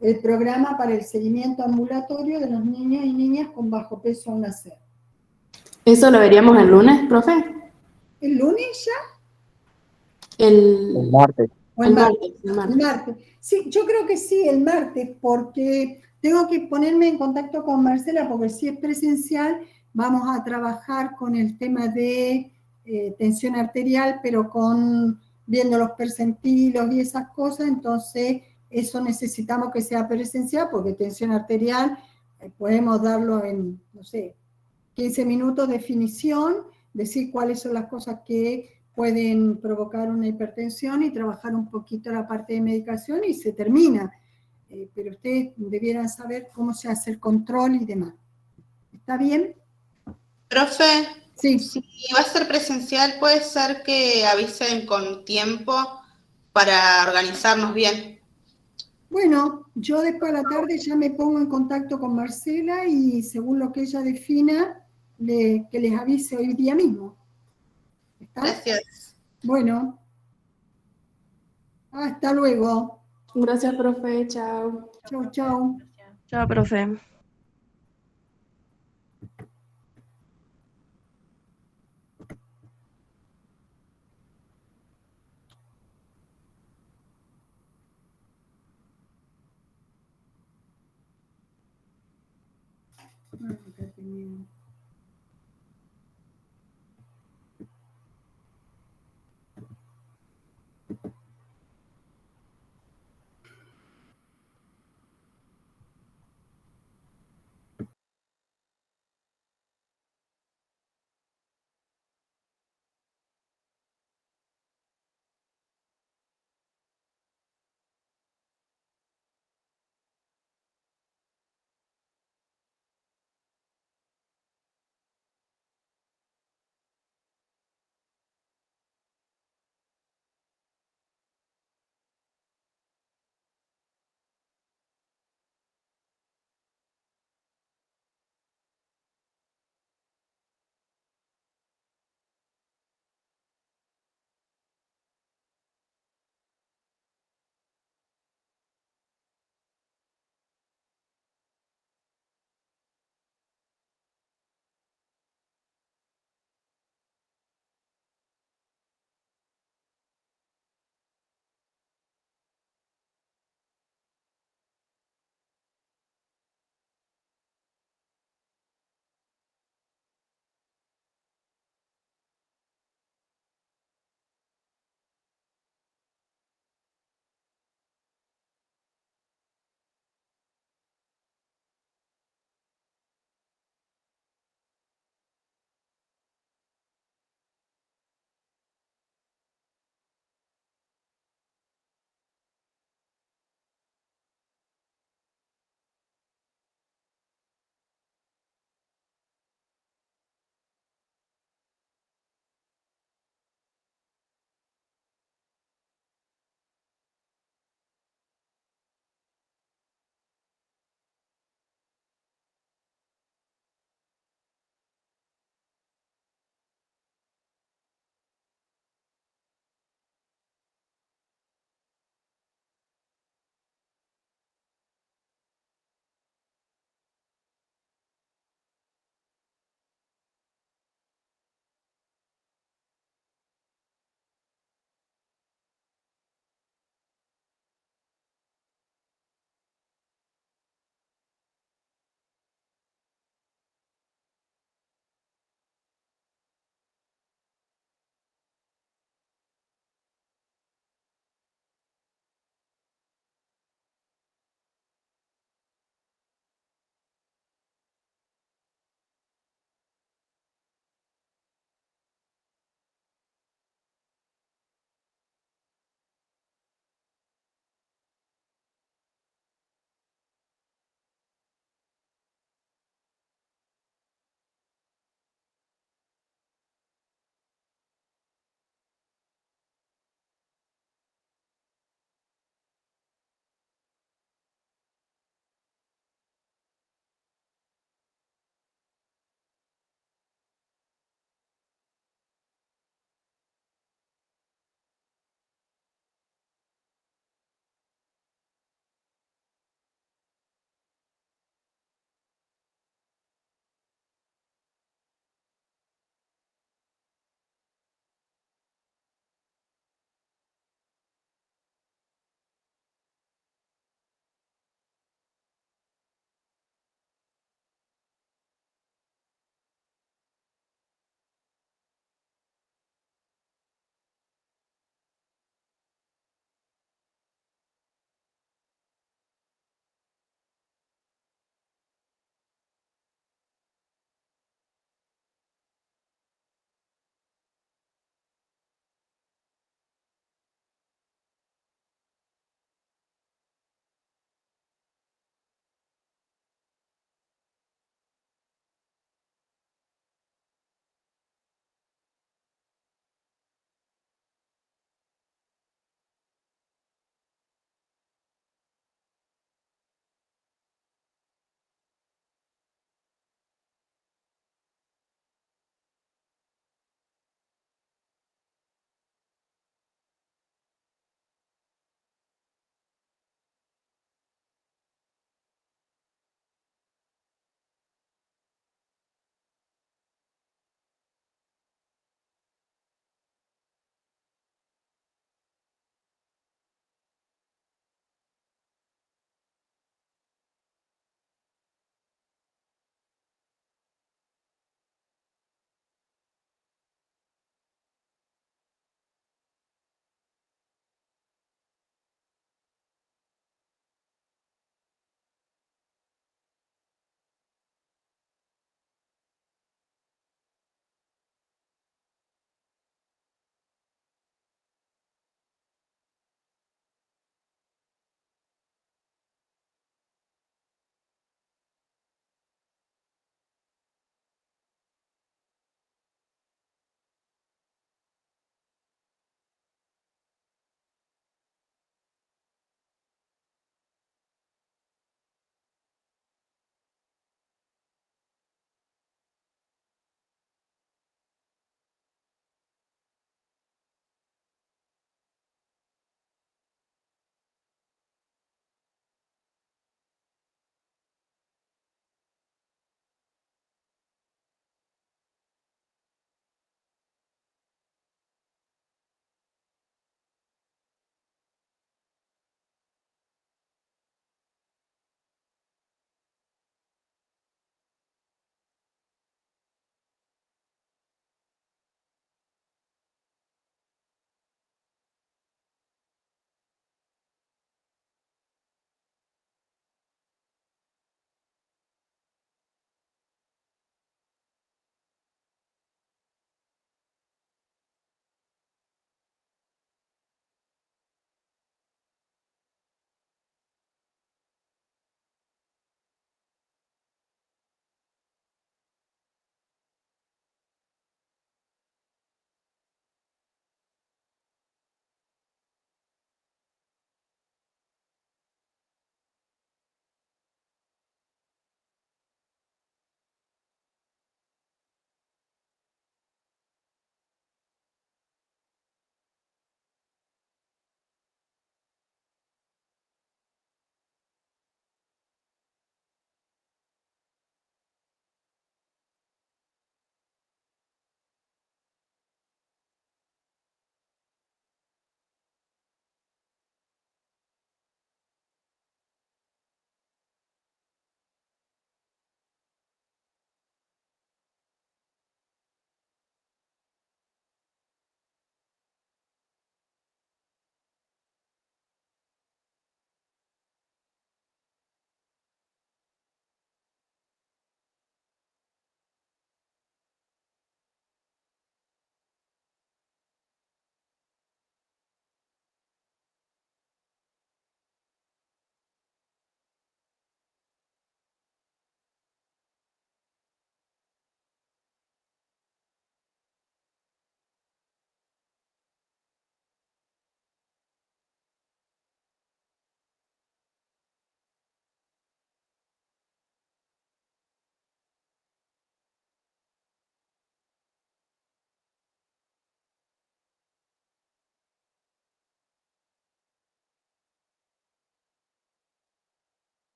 el programa para el seguimiento ambulatorio de los niños y niñas con bajo peso al nacer. ¿Eso lo veríamos el lunes, profe? ¿El lunes ya? El martes. ¿O El el martes? martes, el martes. El martes. Sí, yo creo que sí, el martes, porque tengo que ponerme en contacto con Marcela, porque si es presencial, vamos a trabajar con el tema de tensión arterial, pero viendo los percentilos y esas cosas, entonces eso necesitamos que sea presencial, porque tensión arterial podemos darlo en, no sé, 15 minutos de definición, decir cuáles son las cosas que pueden provocar una hipertensión y trabajar un poquito la parte de medicación y se termina. Pero ustedes debieran saber cómo se hace el control y demás. ¿Está bien? Profe, Sí. si va a ser presencial, puede ser que avisen con tiempo para organizarnos bien. Bueno, yo después a la tarde ya me pongo en contacto con Marcela y según lo que ella defina, que les avise hoy día mismo. ¿Está? Gracias. Bueno, hasta luego. Gracias, profe. Chao. Chau, chau. Chao, profe. Acá tenía-